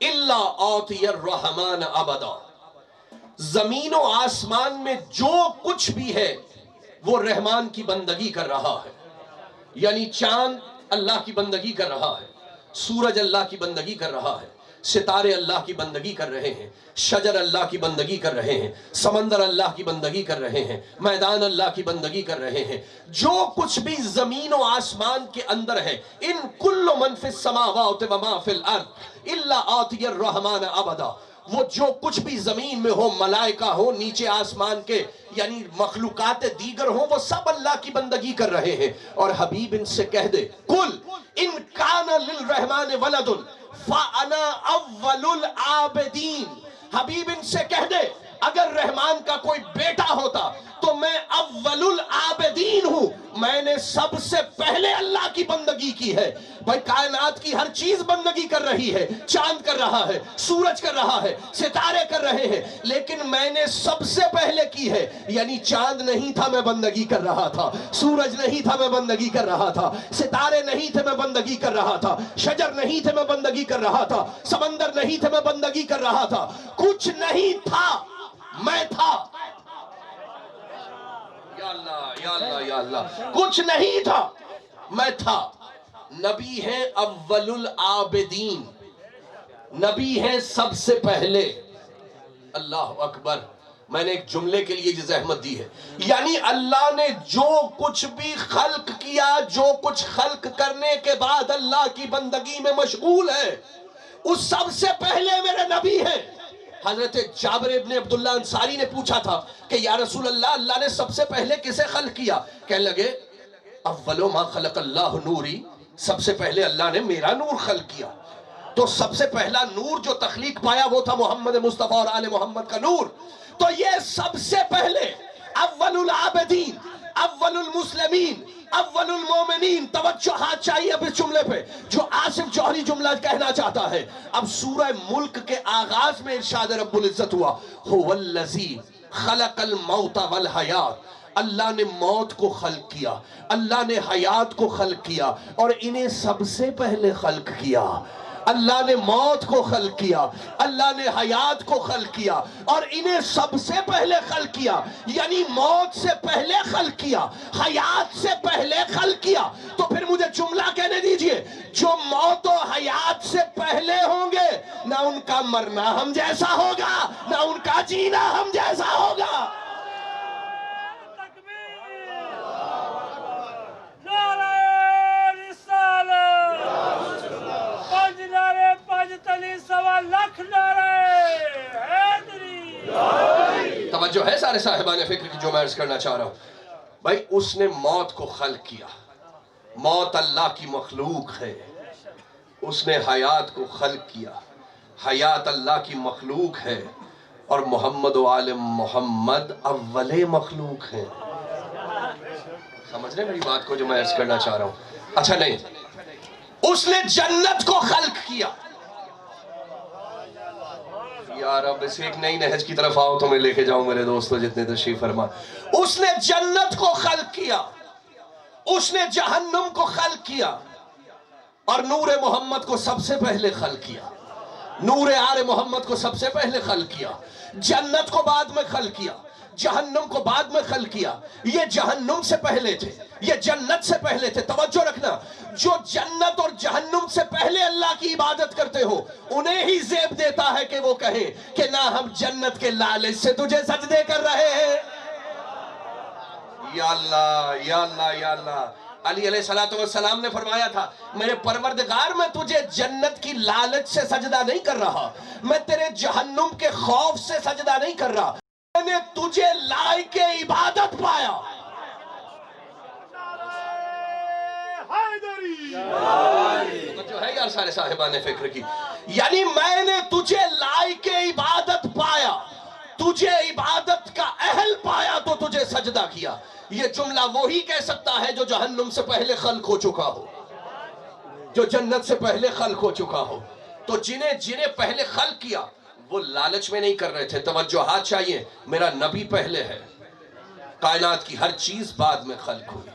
[SPEAKER 1] الا آتی الرحمن ابدا. زمین و آسمان میں جو کچھ بھی ہے وہ رحمان کی بندگی کر رہا ہے. یعنی چاند اللہ کی بندگی کر رہا ہے، سورج اللہ کی بندگی کر رہا ہے، ستارے اللہ کی بندگی کر رہے ہیں، شجر اللہ کی بندگی کر رہے ہیں، سمندر اللہ کی بندگی کر رہے ہیں، میدان اللہ کی بندگی کر رہے ہیں. جو کچھ بھی زمین و آسمان کے اندر ہے، ان کل من فی السماوات وما فی الارض الا آتی الرحمن ابدا. وہ جو کچھ بھی زمین میں ہو، ملائکہ ہو، نیچے آسمان کے یعنی مخلوقات دیگر ہوں، وہ سب اللہ کی بندگی کر رہے ہیں. اور حبیب ان سے کہہ دے قل ان کان للرحمن ولد فانا اول العابدین. حبیب ان سے کہہ دے اگر رحمان کا کوئی بیٹا ہوتا تو میں اول العابدین ہوں، میں نے سب سے پہلے اللہ کی بندگی کی ہے. بھائی کائنات کی ہر چیز بندگی کر رہی ہے، چاند کر رہا ہے، سورج کر رہا ہے، ستارے کر رہے ہیں، لیکن میں نے سب سے پہلے کی ہے. یعنی چاند نہیں تھا میں بندگی کر رہا تھا، سورج نہیں تھا میں بندگی کر رہا تھا، ستارے نہیں تھے میں بندگی کر رہا تھا، شجر نہیں تھے میں بندگی کر رہا تھا، سمندر نہیں تھے میں بندگی کر رہا تھا. کچھ نہیں تھا، میں تھا. یا اللہ یا اللہ یا اللہ. کچھ نہیں تھا، میں تھا. نبی ہیں اول العابدین، نبی ہیں سب سے پہلے. اللہ اکبر. میں نے ایک جملے کے لیے زحمت دی ہے. یعنی اللہ نے جو کچھ بھی خلق کیا، جو کچھ خلق کرنے کے بعد اللہ کی بندگی میں مشغول ہے، اس سب سے پہلے میرے نبی ہیں. حضرت جابر ابن عبداللہ انصاری نے پوچھا تھا کہ یا رسول اللہ، اللہ نے سب سے پہلے کسے خلق کیا؟ کہنے لگے اولو ما خلق اللہ نوری، سب سے پہلے اللہ نے میرا نور خلق کیا. تو سب سے پہلا نور جو تخلیق پایا وہ تھا محمد مصطفیٰ اور آل محمد کا نور. تو یہ سب سے پہلے اول العابدین، اول المسلمین، اول المومنین. توجہ ہاتھ چاہیے اب اس جملے پہ جو آصف جوہری جملہ کہنا چاہتا ہے. اب سورہ ملک کے آغاز میں ارشاد رب العزت ہوا هو الذی خلق الموت والحیات. اللہ نے موت کو خلق کیا، اللہ نے حیات کو خلق کیا، اور انہیں سب سے پہلے خلق کیا. اللہ نے موت کو خلق کیا، اللہ نے حیات کو خلق کیا، اور انہیں سب سے پہلے خلق کیا، یعنی موت سے پہلے خلق کیا، حیات سے پہلے خلق کیا۔ تو پھر مجھے جملہ کہنے دیجئے، جو موت و حیات سے پہلے ہوں گے نہ ان کا مرنا ہم جیسا ہوگا، نہ ان کا جینا ہم جیسا ہوگا۔ توجہ ہے سارے صاحبان فکر کی جو میں عرض کرنا چاہ رہا ہوں؟ بھائی اس نے موت کو خلق کیا، موت اللہ کی مخلوق ہے۔ اس نے حیات کو خلق کیا، حیات اللہ کی مخلوق ہے، اور محمد و آل محمد اول مخلوق ہیں۔ سمجھ رہے میری بات کو جو میں عرض کرنا چاہ رہا ہوں؟ اچھا نہیں، اس نے جنت کو خلق کیا۔ یا رب اس ایک نئی نہج کی طرف آؤ تو میں لے کے جاؤں میرے دوستو جتنے تشریف فرما۔ اس نے جنت کو خلق کیا، اس نے جہنم کو خلق کیا، اور نور محمد کو سب سے پہلے خلق کیا، نور آل محمد کو سب سے پہلے خلق کیا۔ جنت کو بعد میں خلق کیا، جہنم کو بعد میں خلق کیا۔ یہ جہنم سے پہلے تھے، یہ جنت سے پہلے تھے۔ توجہ رکھنا، جو جنت اور جہنم سے پہلے اللہ کی عبادت کرتے ہو انہیں ہی زیب دیتا ہے کہ وہ کہیں کہ نہ ہم جنت کے لالچ سے تجھے سجدے کر رہے ہیں۔ یا اللہ یا اللہ یا اللہ، علی علیہ السلام نے فرمایا تھا میرے پروردگار میں تجھے جنت کی لالچ سے سجدہ نہیں کر رہا، میں تیرے جہنم کے خوف سے سجدہ نہیں کر رہا، میں نے تجھے لائق عبادت پایا۔ جو ہے یار سارے صاحبان فکر کی، یعنی میں نے تجھے لائق عبادت پایا، تجھے عبادت کا اہل پایا تو تجھے سجدہ کیا۔ یہ جملہ وہی کہہ سکتا ہے جو جہنم سے پہلے خلق ہو چکا ہو، جو جنت سے پہلے خلق ہو چکا ہو۔ تو جنہیں پہلے خلق کیا وہ لالچ میں نہیں کر رہے تھے۔ توجہات چاہیے، میرا نبی پہلے ہے، کائنات کی ہر چیز بعد میں خلق ہوئی۔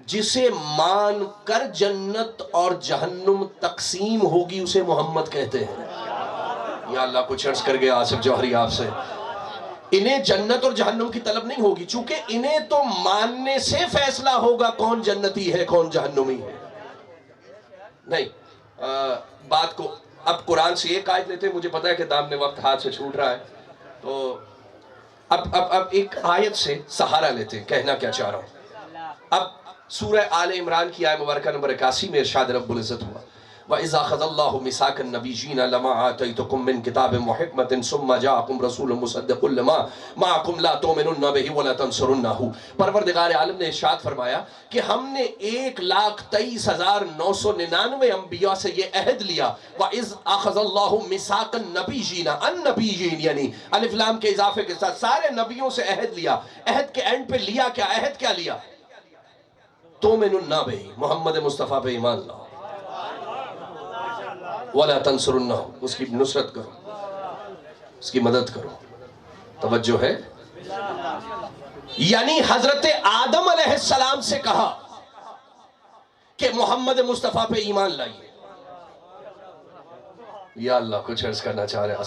[SPEAKER 1] جسے مان کر جنت اور جہنم تقسیم ہوگی اسے محمد کہتے ہیں۔ یا اللہ کچھ عرض کر گیا آصف جوہری آپ سے، انہیں جنت اور جہنم کی طلب نہیں ہوگی، چونکہ انہیں تو ماننے سے فیصلہ ہوگا کون جنتی ہے کون جہنمی ہے۔ نہیں، بات کو اب قرآن سے ایک آیت لیتے ہیں، مجھے پتا ہے کہ دامن وقت ہاتھ سے چھوٹ رہا ہے، تو اب ایک آیت سے سہارا لیتے ہیں، کہنا کیا چاہ رہا ہوں۔ اب سورہ آل عمران کی آیت مبارکہ نمبر 81 میں ارشاد رب العزت ہوا، وَإِذَا خَذَ اللَّهُ مِيثَاقَ النَّبِيِّينَ لَمَا آتَيْتُكُم مِّن كِتَابٍ وَحِكْمَةٍ ثُمَّ جَاءَكُمْ رَسُولٌ مُصَدِّقٌ لِّمَا مَعَكُمْ لَا تُؤْمِنُنَّ بِهِ وَلَا تَنصُرُنَّهُ۔ پروردگار عالم نے ارشاد فرمایا کہ ہم نے 1,23,999 انبیاء سے یہ عہد لیا، وَإِذْ أَخَذَ اللَّهُ مِيثَاقَ النَّبِيِّينَ، النبیین یعنی الف لام کے اضافے کے ساتھ سارے نبیوں سے عہد لیا۔ عہد کے اینڈ پہ لیا کیا؟ عہد کیا لیا؟ تُؤْمِنُنَّ بِهِ، محمد مصطفیٰ پہ ایمان لاؤ، وَلَا تَنْصُرُنَّهُ، اس کی نصرت کرو، اس کی مدد کرو۔ توجہ ہے؟ یعنی حضرت آدم علیہ السلام سے کہا کہ محمد مصطفیٰ پہ ایمان لائیے۔ یا اللہ کچھ عرض کرنا چاہ رہے ہیں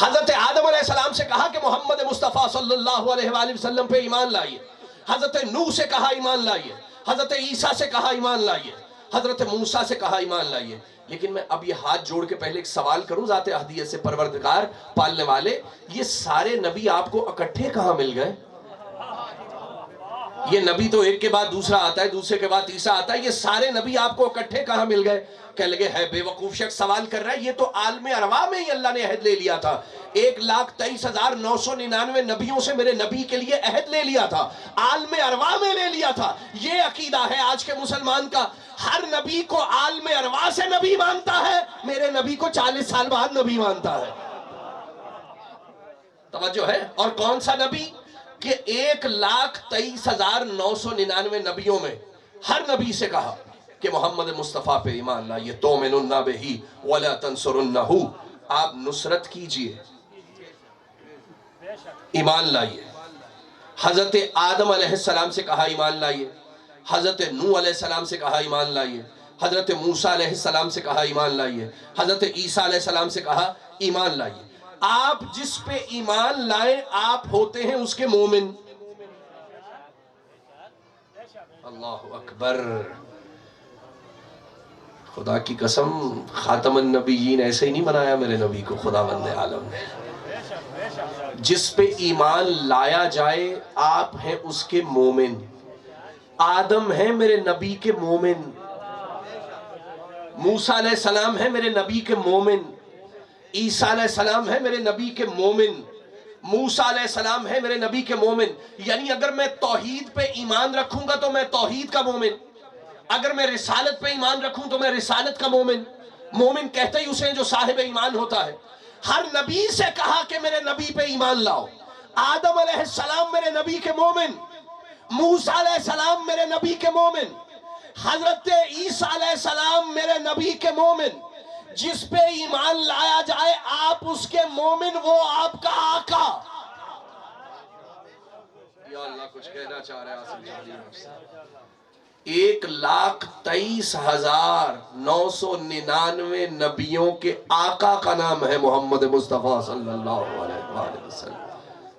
[SPEAKER 1] حضرت آدم علیہ السلام سے کہا کہ محمد مصطفیٰ صلی اللہ علیہ وآلہ وسلم پہ ایمان لائیے۔ حضرت نوح سے کہا ایمان لائیے، حضرت عیسیٰ سے کہا ایمان لائیے، حضرت موسیٰ سے کہا ایمان لائیے۔ لیکن میں اب یہ ہاتھ جوڑ کے پہلے ایک سوال کروں ذات احدیت سے، پروردگار پالنے والے، یہ سارے نبی آپ کو اکٹھے کہاں مل گئے؟ یہ نبی تو ایک کے بعد دوسرا آتا ہے، دوسرے کے بعد تیسرا آتا ہے، یہ سارے نبی آپ کو اکٹھے کہاں مل گئے؟ کہہ لگے ہے بے وقوف شخص سوال کر رہا ہے، یہ تو عالم ارواح میں ہی اللہ نے عہد لے لیا تھا۔ 1,23,999 نبیوں سے میرے نبی کے لیے عہد لے لیا تھا، عالم ارواح میں لے لیا تھا۔ یہ عقیدہ ہے آج کے مسلمان کا، ہر نبی کو عالم ارواح سے نبی مانتا ہے، میرے نبی کو 40 سال بعد نبی مانتا ہے۔ توجہ ہے؟ اور کون سا نبی؟ کہ 1,23,999 نبیوں میں ہر نبی سے کہا کہ محمد مصطفیٰ پہ ایمان لائیے، تُؤْمِنُنَّ بِهِ وَلَا تَنْصُرُنَّهُ، آپ نصرت کیجئے، ایمان لائیے۔ حضرت آدم علیہ السلام سے کہا ایمان لائیے، حضرت نوح علیہ السلام سے کہا ایمان لائیے، حضرت موسیٰ علیہ السلام سے کہا ایمان لائیے، حضرت عیسیٰ علیہ السلام سے کہا ایمان لائیے۔ آپ جس پہ ایمان لائیں آپ ہوتے ہیں اس کے مومن۔ اللہ اکبر، خدا کی قسم خاتم النبیین ایسے ہی نہیں بنایا میرے نبی کو خداوند عالم نے۔ جس پہ ایمان لایا جائے آپ ہیں اس کے مومن۔ آدم ہے میرے نبی کے مومن، موسیٰ علیہ السلام ہے میرے نبی کے مومن، عیسیٰ علیہ السلام ہے میرے نبی کے مومن، موسیٰ علیہ السلام ہے میرے نبی کے مومن۔ یعنی اگر میں توحید پہ ایمان رکھوں گا تو میں توحید کا مومن، اگر میں رسالت پہ ایمان رکھوں تو میں رسالت کا مومن۔ مومن کہتے ہی اسے جو صاحب ایمان ہوتا ہے۔ ہر نبی سے کہا کہ میرے نبی پہ ایمان لاؤ۔ آدم علیہ السلام میرے نبی کے مومن، موسیٰ علیہ السلام میرے نبی کے مومن، حضرت عیسیٰ علیہ السلام میرے نبی کے مومن۔ جس پہ ایمان لایا جائے آپ اس کے مومن، وہ آپ کا آقا۔ یا اللہ کچھ کہنا چاہ رہے ہیں۔ 1,23,999 نبیوں کے آقا کا نام ہے محمد مصطفیٰ صلی اللہ علیہ وسلم۔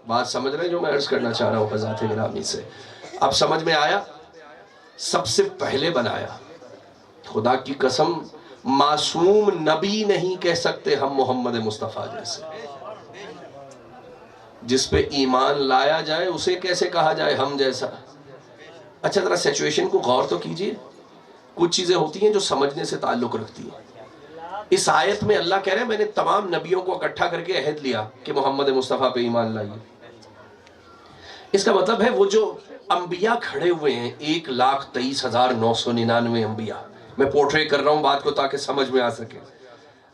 [SPEAKER 1] بات سمجھ رہے ہیں جو میں عرض کرنا چاہ رہا ہوں حضرات گرامی سے؟ اب سمجھ میں آیا؟ سب سے پہلے بنایا، خدا کی قسم معصوم نبی نہیں کہہ سکتے ہم محمد مصطفیٰ جیسے۔ جس پہ ایمان لایا جائے اسے کیسے کہا جائے ہم جیسا؟ اچھا ذرا سچویشن کو غور تو کیجئے۔ کچھ چیزیں ہوتی ہیں جو سمجھنے سے تعلق رکھتی ہیں۔ اس آیت میں اللہ کہہ رہے ہیں میں نے تمام نبیوں کو اکٹھا کر کے عہد لیا کہ محمد مصطفیٰ پہ ایمان لائیے۔ اس کا مطلب ہے وہ جو انبیاء کھڑے ہوئے ہیں 1,23,999 انبیاء، میں پورٹریٹ کر رہا ہوں بات کو تاکہ سمجھ میں آ سکے۔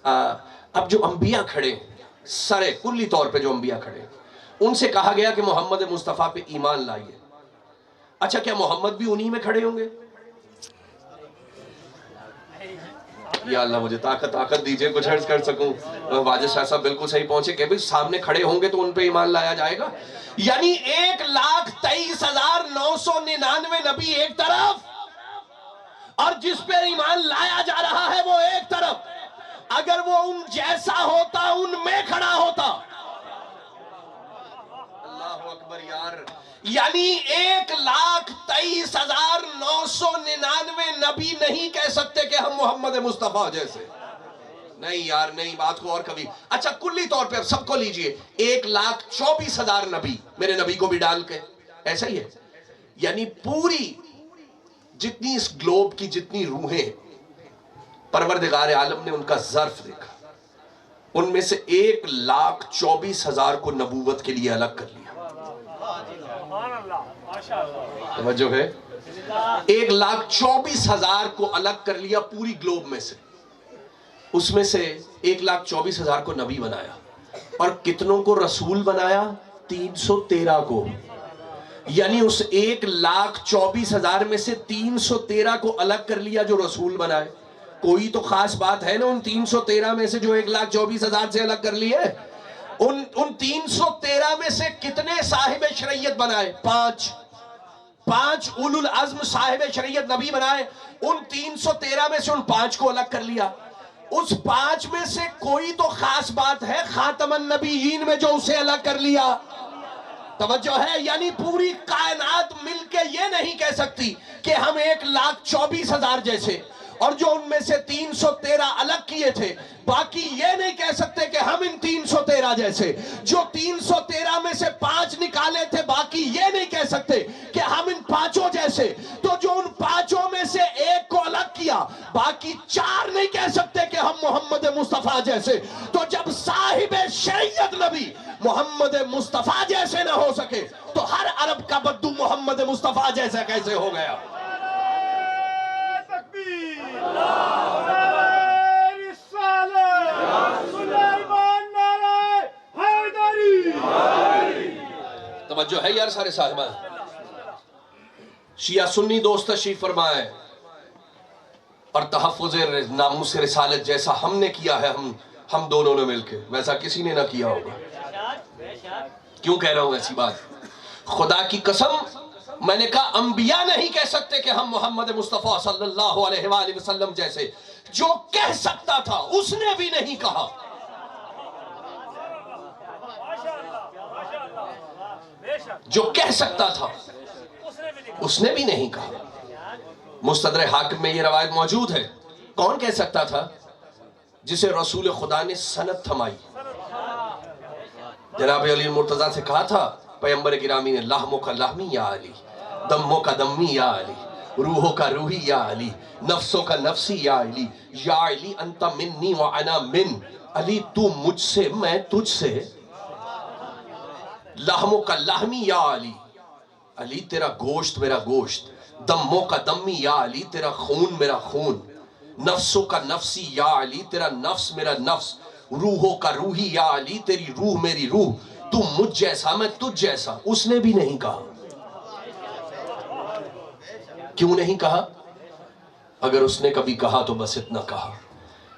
[SPEAKER 1] اب جو انبیاء کھڑے سارے کلی طور پہ جو انبیاء کھڑے ان سے کہا گیا کہ محمد مصطفیٰ پہ ایمان لائیے۔ اچھا کیا محمد بھی انہی میں کھڑے ہوں گے؟ یا اللہ مجھے طاقت دیجئے کچھ عرض کر سکوں۔ واجد شاہ صاحب بالکل صحیح پہنچے کہ بھئی سامنے کھڑے ہوں گے تو ان پہ ایمان لایا جائے گا۔ یعنی 1,23,999 نبی ایک طرف اور جس پہ ایمان لایا جا رہا ہے وہ ایک طرف۔ اگر وہ ان جیسا ہوتا ان میں کھڑا ہوتا۔ اللہ اکبر یار، یعنی 1,23,999 نبی نہیں کہہ سکتے کہ ہم محمد مصطفیٰ جیسے۔ نہیں یار نہیں، بات کو اور کبھی۔ اچھا کلی طور پہ سب کو لیجئے 1,24,000 نبی، میرے نبی کو بھی ڈال کے، ایسا ہی ہے۔ یعنی پوری جتنی اس گلوب کی جتنی روحیں پروردگار عالم نے ان کا ظرف دیکھا، ان میں سے 1,24,000 کو نبوت کے لیے الگ کر لیا۔ توجہ ہے؟ 1,24,000 کو الگ کر لیا پوری گلوب میں سے، اس میں سے 1,24,000 کو نبی بنایا۔ اور کتنوں کو رسول بنایا؟ 313 کو۔ یعنی اس 1,24,000 میں سے 313 کو الگ کر لیا جو رسول بنائے۔ کوئی تو خاص بات ہے نا ان 313 میں سے جو 1,24,000 سے الگ کر لیے؟ ان 313 میں سے کتنے صاحب شریعت بنائے؟ 5 اولو العزم صاحب شریعت نبی بنائے۔ ان 313 میں سے ان 5 کو الگ کر لیا۔ اس 5 میں سے کوئی تو خاص بات ہے خاتم النبیین میں جو اسے الگ کر لیا۔ توجہ ہے؟ یعنی پوری کائنات مل کے یہ نہیں کہہ سکتی کہ ہم 1,24,000 جیسے، اور جو ان میں سے 313 الگ کیے تھے باقی یہ نہیں کہہ سکتے کہ ہم ان 313 جیسے۔ جو 313 میں سے 5 نکالے تھے باقی یہ نہیں کہہ سکتے کہ ہم ان 5 جیسے۔ تو جو ان 5 میں سے ایک کو الگ کیا باقی 4 نہیں کہہ سکتے کہ ہم محمد مصطفیٰ جیسے۔ تو جب صاحب شریعت نبی محمد مصطفیٰ جیسے نہ ہو سکے تو ہر عرب کا بدو محمد مصطفیٰ جیسا کیسے ہو گیا؟ توجہ ہے یار سارے صاحبان؟ شیعہ سنی دوست تشریف فرمائے، اور تحفظ ناموس رسالت جیسا ہم نے کیا ہے ہم دونوں نے مل کے، ویسا کسی نے نہ کیا ہوگا۔ کیوں کہہ رہا ہوں ایسی بات؟ خدا کی قسم میں نے کہا انبیاء نہیں کہہ سکتے کہ ہم محمد مصطفیٰ صلی اللہ علیہ وآلہ وسلم جیسے. جو کہہ سکتا تھا اس نے بھی نہیں کہا. جو کہہ سکتا تھا اس نے بھی نہیں کہا. مستدرک حاکم میں یہ روایت موجود ہے. کون کہہ سکتا تھا؟ جسے رسول خدا نے سند تھمائی. جناب علی مرتضیٰ سے کہا تھا پیغمبر گرامی نے لحموں کا لحمی یا علی، دموں کا دمی یا علی، روحوں کا روحی یا علی، نفسوں کا نفسی یا علی، یا علی انت منی وانا من. علی تو مجھ سے میں تجھ سے. لحموں کا لحمی یا علی، علی تیرا گوشت میرا گوشت. دموں کا دمی یا علی، تیرا خون میرا خون. نفسوں کا نفسی یا علی، تیرا نفس میرا نفس. روحوں کا روحی یا علی، تیری روح میری روح. تو مجھ جیسا میں تجھ جیسا. اس نے بھی نہیں کہا. کیوں نہیں کہا؟ اگر اس نے کبھی کہا تو بس اتنا کہا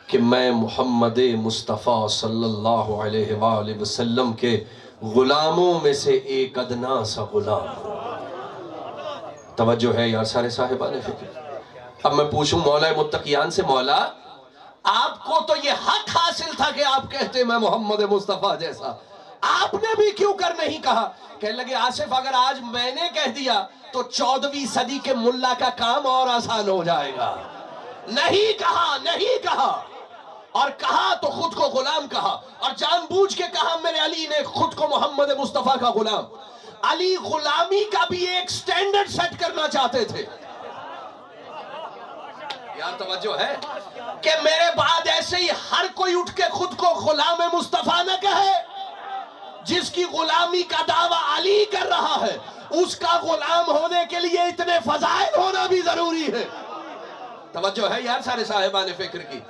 [SPEAKER 1] کہ میں محمد مصطفیٰ صلی اللہ علیہ وآلہ وسلم کے غلاموں میں سے ایک ادنا سا غلام ہوں. توجہ ہے یار سارے صاحبان فکر. اب میں پوچھوں مولا متقیان سے، مولا آپ کو تو یہ حق حاصل تھا کہ آپ کہتے میں محمد مصطفیٰ جیسا، آپ نے بھی کیوں کر نہیں کہا؟ کہنے لگے آصف اگر آج میں نے کہہ دیا تو 14ویں صدی کے ملا کا کام اور آسان ہو جائے گا. نہیں کہا، نہیں کہا. اور کہا تو خود کو غلام کہا، اور جان بوجھ کے کہا میرے علی نے خود کو محمد مصطفیٰ کا غلام. علی غلامی کا بھی ایک سٹینڈرڈ سیٹ کرنا چاہتے تھے. یار توجہ ہے کہ میرے بعد ایسے ہی ہر کوئی اٹھ کے خود کو غلام مصطفیٰ نہ کہے. جس کی غلامی کا دعویٰ علی کر رہا ہے اس کا غلام ہونے کے لیے اتنے فضائل ہونا بھی ضروری ہے. توجہ ہے یار سارے صاحبان فکر کی.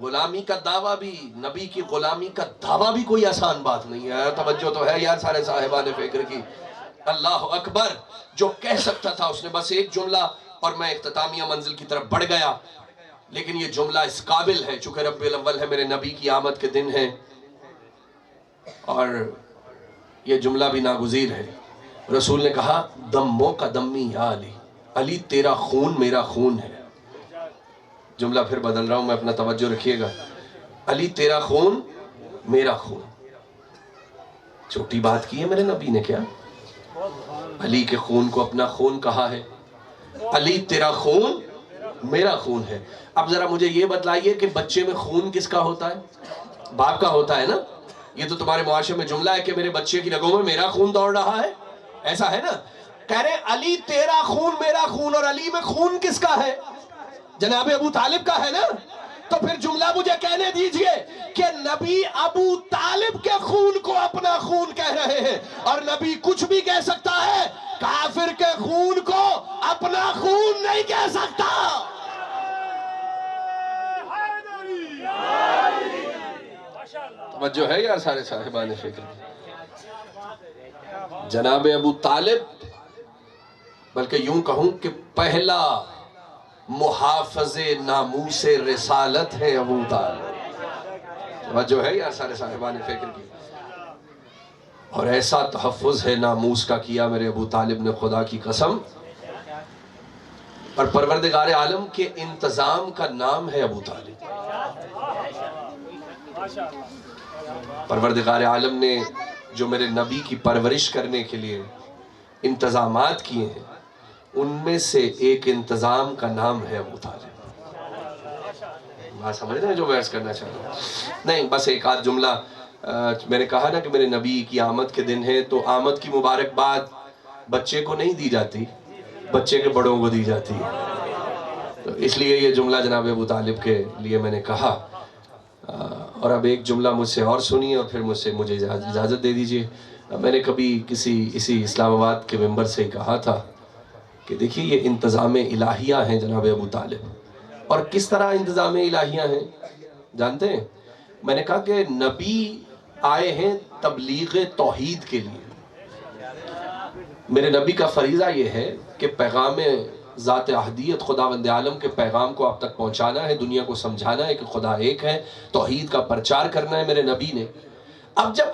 [SPEAKER 1] غلامی کا دعویٰ بھی، نبی کی غلامی کا دعویٰ بھی کوئی آسان بات نہیں ہے. توجہ تو ہے یار سارے صاحبان فکر کی. اللہ اکبر. جو کہہ سکتا تھا اس نے بس ایک جملہ، اور میں اختتامیہ منزل کی طرف بڑھ گیا. لیکن یہ جملہ اس قابل ہے چونکہ ربیع الاول ہے، میرے نبی کی آمد کے دن ہے، اور یہ جملہ بھی ناگزیر ہے. رسول نے کہا دموں کا دمی یا علی، علی تیرا خون میرا خون ہے. جملہ پھر بدل رہا ہوں میں، اپنا توجہ رکھیے گا. علی تیرا خون میرا خون. چھوٹی بات کی ہے میرے نبی نے کیا؟ علی کے خون کو اپنا خون کہا ہے. علی تیرا خون میرا خون ہے. اب ذرا مجھے یہ بتلائیے کہ بچے میں خون کس کا ہوتا ہے؟ باپ کا ہوتا ہے نا. یہ تو تمہارے معاشرے میں جملہ ہے کہ میرے بچے کی رگوں میں میرا خون دوڑ رہا ہے، ایسا ہے نا. کہہ رہے علی تیرا خون میرا خون، اور علی میں خون کس کا ہے؟ جناب ابو طالب کا ہے نا. تو پھر جملہ مجھے کہنے دیجئے کہ نبی ابو طالب کے خون کو اپنا خون کہہ رہے ہیں، اور نبی کچھ بھی کہہ سکتا ہے، کافر کے خون کو اپنا خون نہیں کہہ سکتا. توجہ ہے یار سارے صاحبان فکر. جناب ابو طالب، بلکہ یوں کہوں کہ پہلا محافظ ناموس رسالت ہے ابو طالب. توجہ ہے یار سارے صاحبان فکر کی. اور ایسا تحفظ ہے ناموس کا کیا میرے ابو طالب نے، خدا کی قسم. اور پروردگار عالم کے انتظام کا نام ہے ابو طالب. پروردگار عالم نے جو میرے نبی کی پرورش کرنے کے لیے انتظامات کیے ہیں، ان میں سے ایک انتظام کا نام ہے ابو طالب. بات سمجھ رہے ہیں جو بحث کرنا چاہ رہا ہوں؟ نہیں، بس ایک آدھ جملہ. میں نے کہا نا کہ میرے نبی کی آمد کے دن ہے، تو آمد کی مبارکباد بچے کو نہیں دی جاتی، بچے کے بڑوں کو دی جاتی ہے. تو اس لیے یہ جملہ جناب ابو طالب کے لیے میں نے کہا. اور اب ایک جملہ مجھ سے اور سنیے، اور پھر مجھے اجازت دے دیجئے. میں نے کبھی اسی اسلام آباد کے ممبر سے کہا تھا کہ دیکھیے یہ انتظام الہیہ ہیں جناب ابو طالب. اور کس طرح انتظام الہیہ ہیں جانتے ہیں؟ میں نے کہا کہ نبی آئے ہیں تبلیغ توحید کے لیے. میرے نبی کا فریضہ یہ ہے کہ پیغام ذات احدیت خداوند عالم کے پیغام کو آپ تک پہنچانا ہے، دنیا کو سمجھانا ہے کہ خدا ایک ہے، توحید کا پرچار کرنا ہے میرے نبی نے. اب جب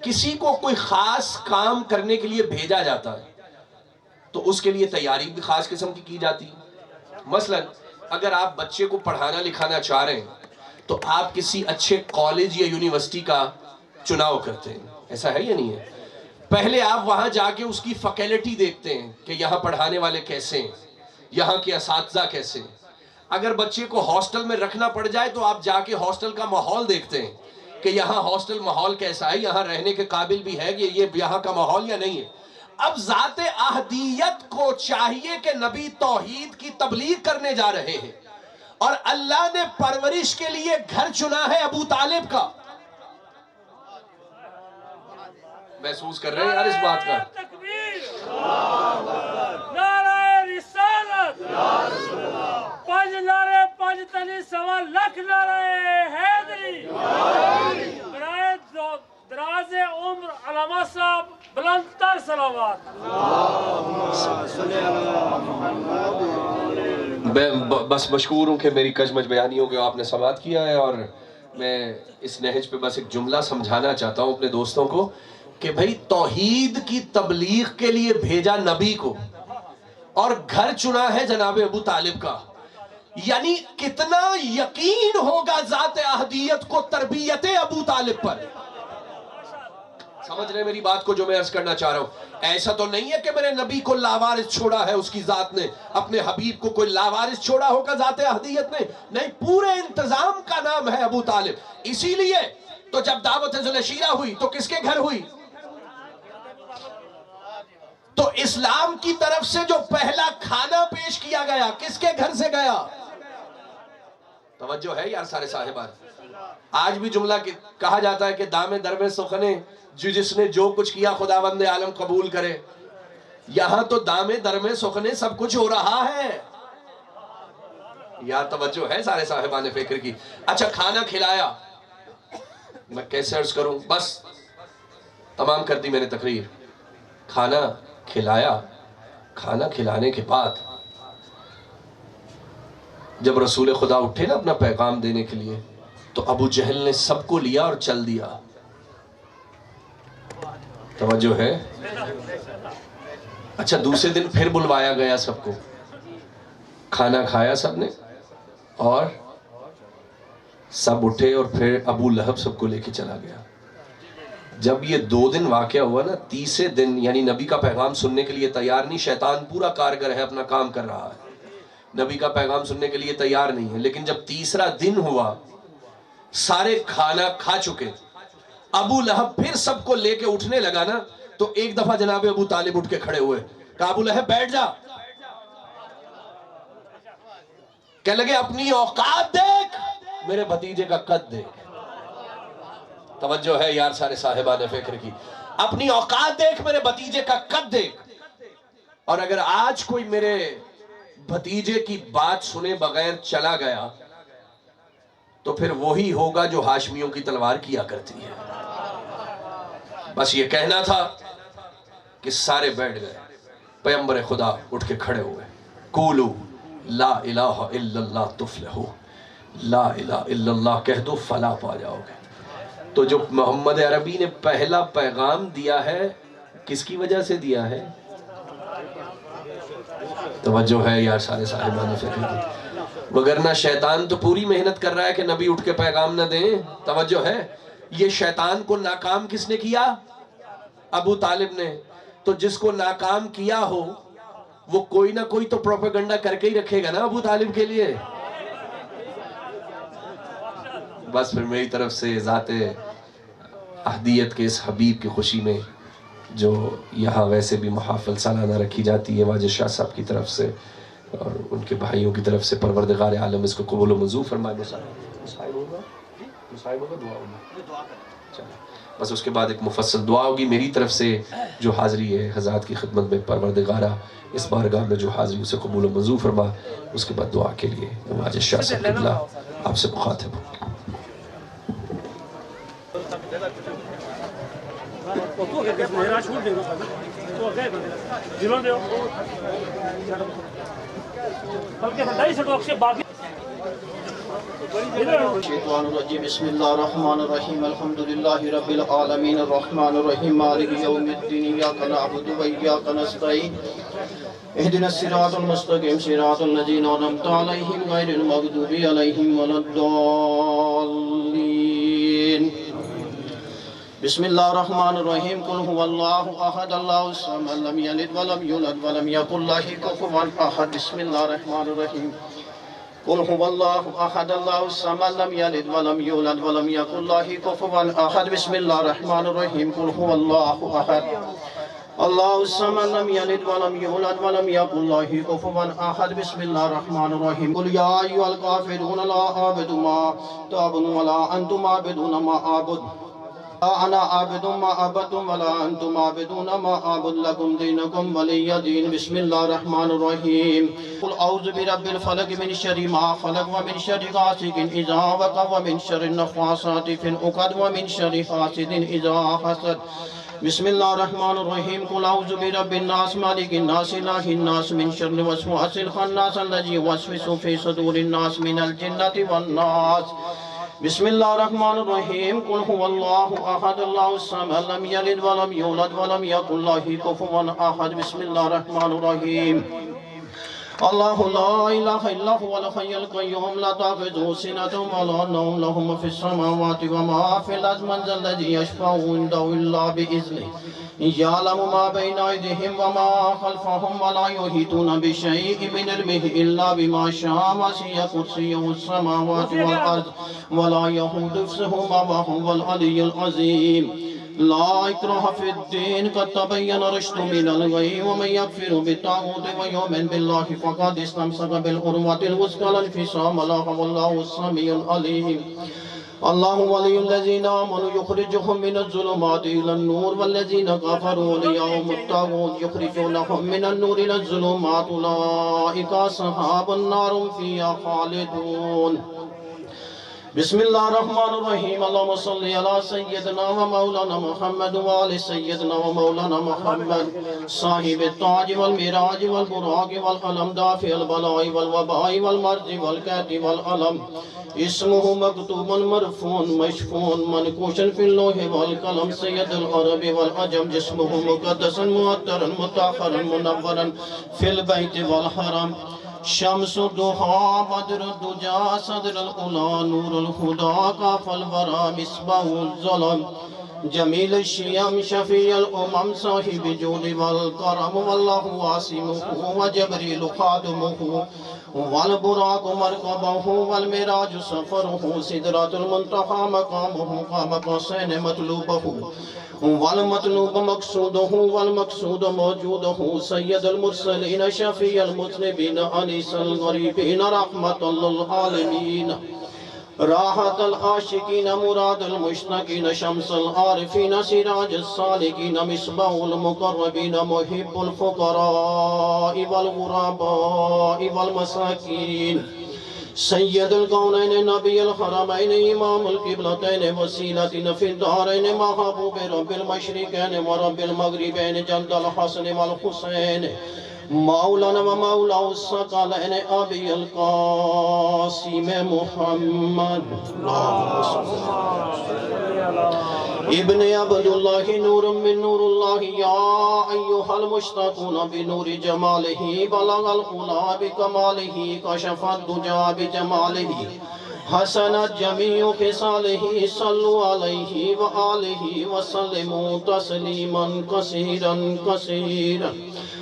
[SPEAKER 1] کسی کو کوئی خاص کام کرنے کے لیے بھیجا جاتا ہے تو اس کے لیے تیاری بھی خاص قسم کی جاتی ہے۔ مثلا اگر آپ بچے کو پڑھانا لکھانا چاہ رہے ہیں تو آپ کسی اچھے کالج یا یونیورسٹی کا چناؤ کرتے ہیں، ایسا ہے یا نہیں ہے؟ پہلے آپ وہاں جا کے اس کی فیکلٹی دیکھتے ہیں کہ یہاں پڑھانے والے کیسے ہیں، یہاں کے اساتذہ کیسے ہیں۔ اگر بچے کو ہاسٹل میں رکھنا پڑ جائے تو آپ جا کے ہاسٹل کا ماحول دیکھتے ہیں کہ یہاں ہاسٹل ماحول کیسا ہے، یہاں رہنے کے قابل بھی ہے کہ یہ یہاں کا ماحول یا نہیں ہے۔ اب ذات احدیت کو چاہیے کہ نبی توحید کی تبلیغ کرنے جا رہے ہیں اور اللہ نے پرورش کے لیے گھر چنا ہے ابو طالب کا۔ محسوس کر رہے ہیں یار اس بات کا؟
[SPEAKER 2] نعرہ رسالت، پانچ نعرے پانچ تنی سوا لکھ نعرہ حیدری، برائے دراز عمر علامہ صاحب بلند تر صلوات۔
[SPEAKER 1] بس مشکور ہوں کہ میری کجمج بیانیوں کو آپ نے سماعت کیا ہے، اور میں اس نہج پہ بس ایک جملہ سمجھانا چاہتا ہوں اپنے دوستوں کو کہ بھئی توحید کی تبلیغ کے لیے بھیجا نبی کو اور گھر چنا ہے جناب ابو طالب کا، یعنی کتنا یقین ہوگا ذات احدیت کو تربیت ابو طالب پر۔ سمجھ رہے میری بات کو جو میں عرض کرنا چاہ رہا ہوں؟ ایسا تو نہیں ہے کہ میرے نبی کو لاوارث چھوڑا ہے اس کی ذات نے، اپنے حبیب کو کوئی لاوارث چھوڑا ہوگا ذات احدیت نے، نہیں، پورے انتظام کا نام ہے ابو طالب۔ اسی لیے تو جب دعوت ذوالعشیرہ ہوئی تو کس کے گھر ہوئی؟ تو اسلام کی طرف سے جو پہلا کھانا پیش کیا گیا کس کے گھر سے گیا؟ توجہ ہے یار سارے صاحبان؟ آج بھی جملہ کہا جاتا ہے کہ دامے درمے سخنے جس نے جو کچھ کیا خداوند عالم قبول کرے۔ یہاں تو دامے درمے سخنے سب کچھ ہو رہا ہے یار، توجہ ہے سارے صاحبان فکر کی؟ اچھا کھانا کھلایا، میں کیسے عرض کروں، بس تمام کر دی میں نے تقریر۔ کھانا کھلایا، کھانا کھلانے کے بعد جب رسول خدا اٹھے نا اپنا پیغام دینے کے لیے تو ابو جہل نے سب کو لیا اور چل دیا۔ توجہ ہے؟ اچھا دوسرے دن پھر بلوایا گیا سب کو، کھانا کھایا سب نے اور سب اٹھے اور پھر ابو لہب سب کو لے کے چلا گیا۔ جب یہ 2 دن واقعہ ہوا نا، تیسرے دن یعنی نبی کا پیغام سننے کے لیے تیار نہیں، شیطان پورا کارگر ہے، اپنا کام کر رہا ہے، نبی کا پیغام سننے کے لیے تیار نہیں ہے۔ لیکن جب تیسرا دن ہوا، سارے کھانا کھا چکے، ابو لہب پھر سب کو لے کے اٹھنے لگا نا، تو ایک دفعہ جناب ابو طالب اٹھ کے کھڑے ہوئے، کہا ابو لہب بیٹھ جا، کہنے لگے اپنی اوقات دیکھ، میرے بھتیجے کا قد دیکھ۔ توجہ ہے یار سارے صاحبان فکر کی؟ اپنی اوقات دیکھ، میرے بھتیجے کا قد دیکھ۔ اور اگر آج کوئی میرے بھتیجے کی بات سنے بغیر چلا گیا تو پھر وہی ہوگا جو ہاشمیوں کی تلوار کیا کرتی ہے۔ بس یہ کہنا تھا کہ سارے بیٹھ گئے، پیغمبر خدا اٹھ کے کھڑے ہوئے، قولو لا الہ الا اللہ تفلحو، لا الہ الا اللہ کہہ دو فلاح پا جاؤ گے۔ تو جو محمد عربی نے پہلا پیغام دیا ہے کس کی وجہ سے دیا ہے؟ توجہ ہے یار سارے صاحبان فکر کی؟ وگرنہ شیطان تو پوری محنت کر رہا ہے کہ نبی اٹھ کے پیغام نہ دیں۔ توجہ ہے؟ یہ شیطان کو ناکام کس نے کیا؟ ابو طالب نے۔ تو جس کو ناکام کیا ہو وہ کوئی نہ کوئی تو پروپیگنڈا کر کے ہی رکھے گا نا ابو طالب کے لیے۔ بس پھر میری طرف سے ذات احدیت کے اس حبیب کی خوشی میں جو یہاں ویسے بھی محافل سالانہ رکھی جاتی ہے واجد شاہ صاحب کی طرف سے اور ان کے بھائیوں کی طرف سے، پروردگار عالم اس کو قبول و منظور فرمائے۔ مسائل ہوگا دعا ہوگی، بس اس کے بعد ایک مفصل دعا ہوگی میری طرف سے جو حاضری ہے حضرات کی خدمت میں، پروردگارہ اس بارگاہ میں جو حاضری اسے قبول و منظور فرما۔ اس کے بعد دعا کے لیے واجد شاہ صاحب قبلہ آپ سے مخاطب ہوں۔
[SPEAKER 2] بلکہ
[SPEAKER 3] الشیطان الرجیم بسم اللہ الرحمن الرحیم الحمدللہ رب العالمین الرحمن الرحیم مالک یوم الدین ایاک نعبد و ایاک نستعین اهدنا الصراط المستقیم صراط الذین انعمت علیہم غیر المغضوب علیہم ولا الضالین بسم اللہ الرحمن الرحیم قل هو اللہ احد اللہ الصمد لم یلد ولم یولد ولم یکن لہ کفوا احد بسم اللہ الرحمن الرحیم قل هو الله احد الله الصمد لم يلد ولم يولد ولم يكن له كفوا احد بسم الله الرحمن الرحيم قل هو الله احد الله الصمد لم يلد ولم يولد ولم يكن له كفوا احد بسم الله الرحمن الرحيم قل يا ايها الكافرون لا اعبد ما تعبدون ولا انتم عابدون ما اعبد انا عابد ما عبدتم ولا انتم عابدون ما اعبد لكم دينكم ولي دين بسم الله الرحمن الرحيم قل اعوذ برب الفلق من شر ما خلق ومن شر غاسق اذا وقب ومن شر النفاثات في العقد ومن شر حاسد اذا حسد بسم الله الرحمن الرحيم قل اعوذ برب الناس مالك الناس اله الناس من شر الوسواس الخناس الذي يوسوس في صدور الناس من الجنة والناس بسم الله الرحمن الرحيم قل هو الله احد الله الصمد لم يلد ولم يولد ولم يكن له كفوا احد بسم الله الرحمن الرحيم الله لا اله الا هو الحي القيوم لا تاخذه سنة ولا نوم له ما في السماوات وما في الارض من ذا الذي يشفع عنده الا باذنه يعلم ما بين ايديهم وما خلفهم ولا يحيطون بشيء من علمه الا بما شاء وسع كرسيه السماوات والارض ولا يئوده حفظهما وهو العلي العظيم لا اکراہ فی الدین قد تبین رشد من الغی ومن یکفر بالطاغوت ویؤمن باللہ فقد استمسک بالعروۃ الوثقی لا انفصام لها واللہ السمیع العلیم اللہ ولی الذین آمنوا یخرجهم من الظلمات الى النور والذین کفروا اولیاءهم الطاغوت یخرجونهم من النور الى الظلمات اولئک اصحاب النار هم فیہا خالدون بسم اللہ الرحمن الرحیم اللہم صلی علی سیدنا و مولانا محمد و علی سیدنا و مولانا محمد صاحب التاج والمراج والبراق والعلم دافع البلاء والوباء والمرض والقحط والعلم اسمه مکتوب مرفون مشفون منقوش فی اللوح والقلم سید العرب والعجم جسمه مقدسا معطرا مطهرا منورا فی البیت والحرم شمس الضحى بدر الدجى صدر الأولى نور الهدى كاف الورى مصباح الظلم جمیل الشیام شفیع الامم صاحب جود والکرم واللہ واسمہ وجبریل خادمہ والبراق مرکبہ والمراج سفرہ سدرۃ المنتہى مقامہ قام قوسین مطلوبہ والمطلوب مقصودہ والمقصود موجودہ سید المرسلین شفیع المذنبین انیس الغریبین رحمت للعالمین راحت العاشقین مراد المشتاقین شمس العارفین سراج السالکین مصباح المقربین محب الفقراء والغرباء والمساکین سید القونین نبی الحرمین امام القبلتین وسیلتین فی الدارین محبوب رب المشرقین ورب المغربین جلد الحسن والحسین مولانا و مولا الثقلین ابی القاسم محمد ابن عبداللہ نور من نور اللہ یا ایوہ المشتاقون بنور جمالہ بلغ العلا بکمالہ کشف الدجا بجمالہ حسنت جمیع خصالہ صلو علیہ وآلہ وسلموا تسلیما کثیرا کثیرا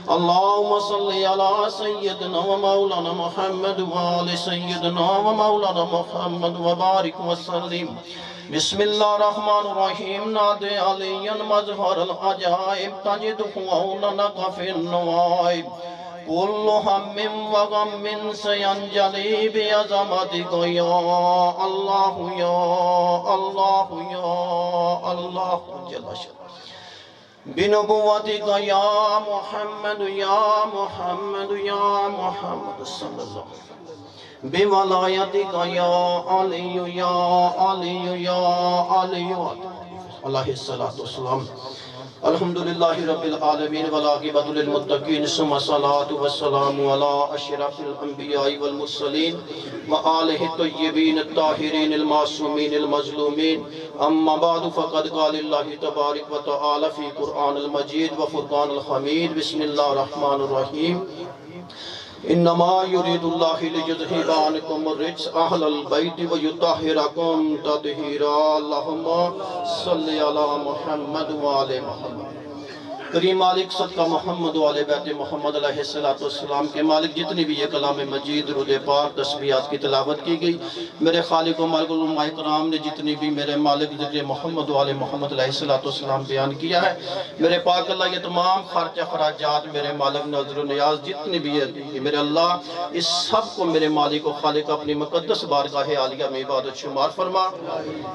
[SPEAKER 3] اللہم صلی علی سیدنا و مولانا محمد وآل سیدنا و مولانا محمد وبارک وسلم بسم اللہ الرحمن الرحیم ناد علی مظہر العجائب تجدہ اولنک فی النوائب کل ہم وغم سینجلی بعظمتک یا اللہ یا اللہ یا اللہ جل شأنہ بنبوتک یا محمد یا محمد یا محمد صلی اللہ علیہ وسلم بولایتک یا علی یا علی یا علی علیہ الصلوۃ والسلام الحمدللہ رب العالمین والعاقبۃ للمتقین ثم الصلاۃ والسلام علی اشرف الانبیاء والمرسلین وآلہ الطیبین الطاہرین المعصومین المظلومین اما بعد فقد قال اللہ تبارک و تعالی فی قرآن المجید و فرقان الحمید بسم اللہ الرحمن الرحیم انما یرید اللہ لیذہب عنکم الرجس اہل البیت ویطہرکم تطہیرا اللہم صلی علی محمد وآل محمد۔ کریم مالک صدقہ محمد والے بیت محمد علیہ السلام کے مالک جتنی بھی یہ کلام مجید درود پاک تسبیحات کی تلاوت کی گئی، میرے خالق و مالک علماء کرام نے جتنی بھی میرے مالک ذکر محمد والے محمد علیہ السلام بیان کیا ہے، میرے پاک اللہ یہ تمام خرچ اخراجات میرے مالک نظر و نیاز جتنی بھی ہے میرے اللہ اس سب کو میرے مالک و خالق اپنی مقدس بارگاہ عالیہ میں عبادت شمار فرما۔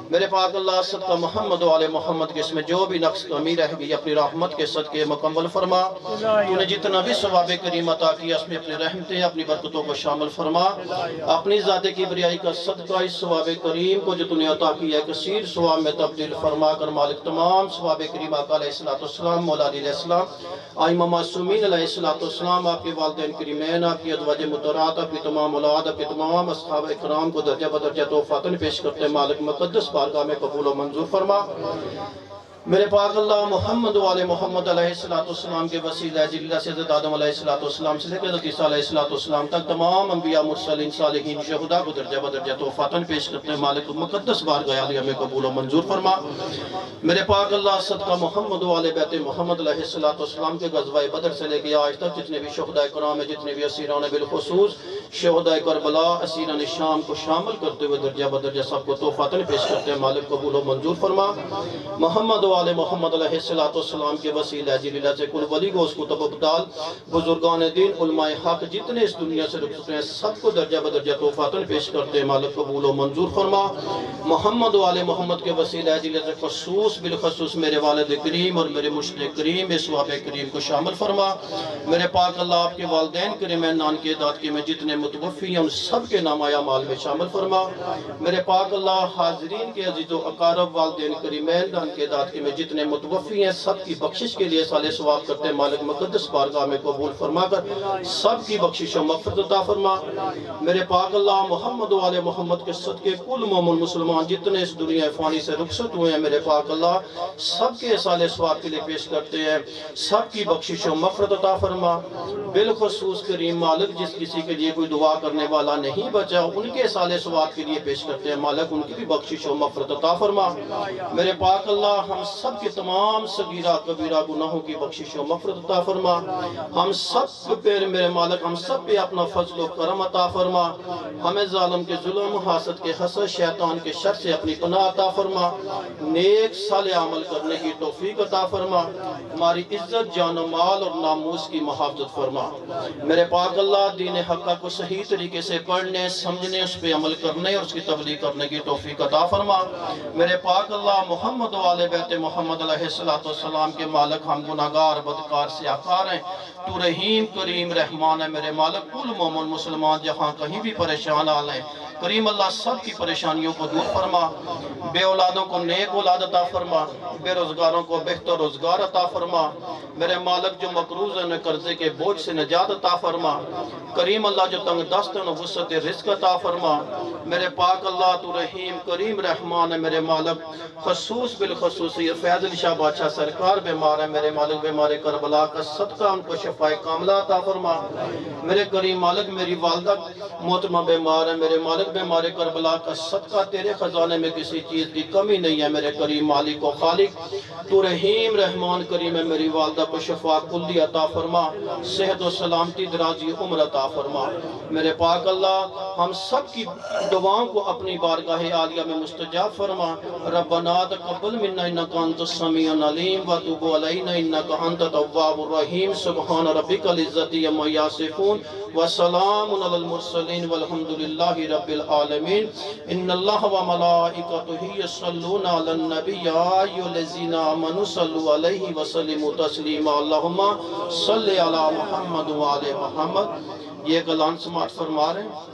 [SPEAKER 3] میرے پاک اللہ صدقہ محمد والے محمد کے اس میں جو بھی نقص کمی رہ گئی اپنی رحمت کے کے مکمل فرما، تو نے جتنا بھی ثواب کریم عطا کیا اس میں اپنی رحمتیں اپنی برکتوں کو شامل فرما، اپنی ذات کبریائی کا صدقہ اس ثواب کریم کو جو تو نے عطا کیا ہے کثیر ثواب میں تبدیل فرما کر مالک تمام ثواب کریم آقا علیہ السلام مولا علیہ السلام آئمہ معصومین علیہ السلام آپ کے والدین کریمین آپ کی ازواج مطہرات آپ کی تمام اولاد آپ کے تمام اصحاب اکرام کو درجہ بدرجہ تحفاتن پیش کرتے مالک مقدس بارگاہ میں قبول و منظور فرما۔ میرے پاک اللہ محمد والے محمد علیہ السلام کے وسیلہ جلیلہ سے حضرت آدم علیہ السلام سے لے کر حضرت عیسیٰ علیہ السلام تک تمام انبیاء مرسلین صالحین شہداء کو درجہ بدرجہ تحفاتن پیش کرتے ہیں مالک مقدس بارگاہ عالیہ میں قبول و منظور فرما۔ میرے پاک اللہ صدقہ محمد والے بیت محمد علیہ السلام کے غزوہ بدر سے لے کے آج تک جتنے بھی شہداء کرام ہیں جتنے بھی اسیران بالخصوص شہداء کربلا اسیران شام کو شامل کرتے ہوئے درجہ بدرجہ سب کو تحفاتن پیش کرتے ہیں مالک قبول و منظور فرما۔ محمد والے محمد علیہ السلام کے وسیلہ جلیلہ سے کل ولی گوز کتب ابدال بزرگان دین علماء حق جتنے اس دنیا سے رخصت ہیں سب کو درجہ بدرجہ تحفاتن پیش کرتے ہیں مالک قبول و منظور فرما۔ محمد والے محمد کے وسیلہ جلیلہ سے خصوص بالخصوص میرے والد کریم اور میرے مشتق کریم اس صحاب کریم کو شامل فرما۔ میرے پاک اللہ آپ کے والدین کریمین نان کے دادکے میں جتنے متوفی ہیں ان سب کے نامہ اعمال میں شامل فرما۔ میرے پاک اللہ حاضرین کے عزیز و اقارب والدین کریمین نان کے دادکے میں جتنے متوفی ہیں سب کی بخشش کے لیے سالے ثواب کرتے ہیں مالک مقدس بارگاہ میں قبول فرما کر سب کی بخشش و مغفرت عطا فرما۔ میرے پاک اللہ محمد والے محمد کے صدقے کل مومن مسلمان جتنے اس دنیا فانی سے رخصت ہوئے ہیں میرے پاک اللہ سب کے سالے ثواب کے لیے پیش کرتے ہیں سب کی بخشش و مغفرت عطا فرما۔ بالخصوص کریم مالک جس کسی کے لیے کوئی دعا کرنے والا نہیں بچا ان کے سالے ثواب کے لیے پیش کرتے ہیں مالک ان کی بھی بخشش و مغفرت عطا فرما۔ میرے پاک اللہ ہم سب کے تمام صغیرہ کبیرہ گناہوں کی بخشش و مغفرت عطا فرما۔ ہم سب پہ میرے مالک ہم سب پہ اپنا فضل و کرم عطا فرما۔ ہمیں ظالم کے ظلم حاسد کے حسد شیطان کے شر سے اپنی پناہ عطا فرما۔ نیک صالح عمل کرنے کی توفیق عطا فرما۔ ہماری عزت جان و مال اور ناموس کی محافظت فرما۔ میرے پاک اللہ دین حقہ کو صحیح طریقے سے پڑھنے سمجھنے اس پہ عمل کرنے اور اس کی تبلیغ کرنے کی توفیق عطا فرما۔ میرے پاک اللہ محمد والے بیت محمد علیہ السلام کے مالک ہم گناہگار بدکار سیاہکار ہیں تو رحیم کریم رحمان ہے میرے مالک کل مومن مسلمان جہاں کہیں بھی پریشان آ لیں کریم اللہ سب کی پریشانیوں کو دور فرما۔ بے اولادوں کو نیک اولاد عطا فرما، بے روزگاروں کو بہتر روزگار عطا فرما۔ میرے مالک جو مقروض ہیں قرضے کے بوجھ سے نجات عطا فرما۔ کریم اللہ جو تنگ دست ہیں وسعت رزق عطا فرما۔ میرے پاک اللہ تو رحیم کریم رحمان ہے میرے مالک خصوص بالخصوص یہ فیض علی شاہ بادشاہ سرکار بیمار ہے میرے مالک بیمار کربلا کا صدقہ ان کو شفاء کاملہ عطا فرما۔ میرے کریم مالک میری والدہ محترمہ بیمار ہے میرے مالک بیمار کربلا کا صدقہ تیرے خزانے میں کسی چیز کی کمی نہیں ہے میرے کریم مالک و خالق تو رحیم رحمان کریم ہے میری والدہ کو شفاء کلی عطا فرما صحت و سلامتی درازی عمر عطا فرما۔ میرے پاک اللہ ہم سب کی دعاؤں کو اپنی بارگاہ عالیہ میں مستجاب فرما۔ ربنا تقبل منا انک انت السمیع العلیم وتب علینا انک انت التواب الرحیم سبحان ربک العزت عما یصفون وسلام علی المرسلین والحمد للہ رب العالمین۔ ان اللہ وملائکتہ یصلون علی النبی یا ایھا الذین آمنوا صلوا علیہ وسلموا تسلیما اللہم صلی علی محمد وعلی محمد۔ یہ کلام سماعت فرما رہے ہیں۔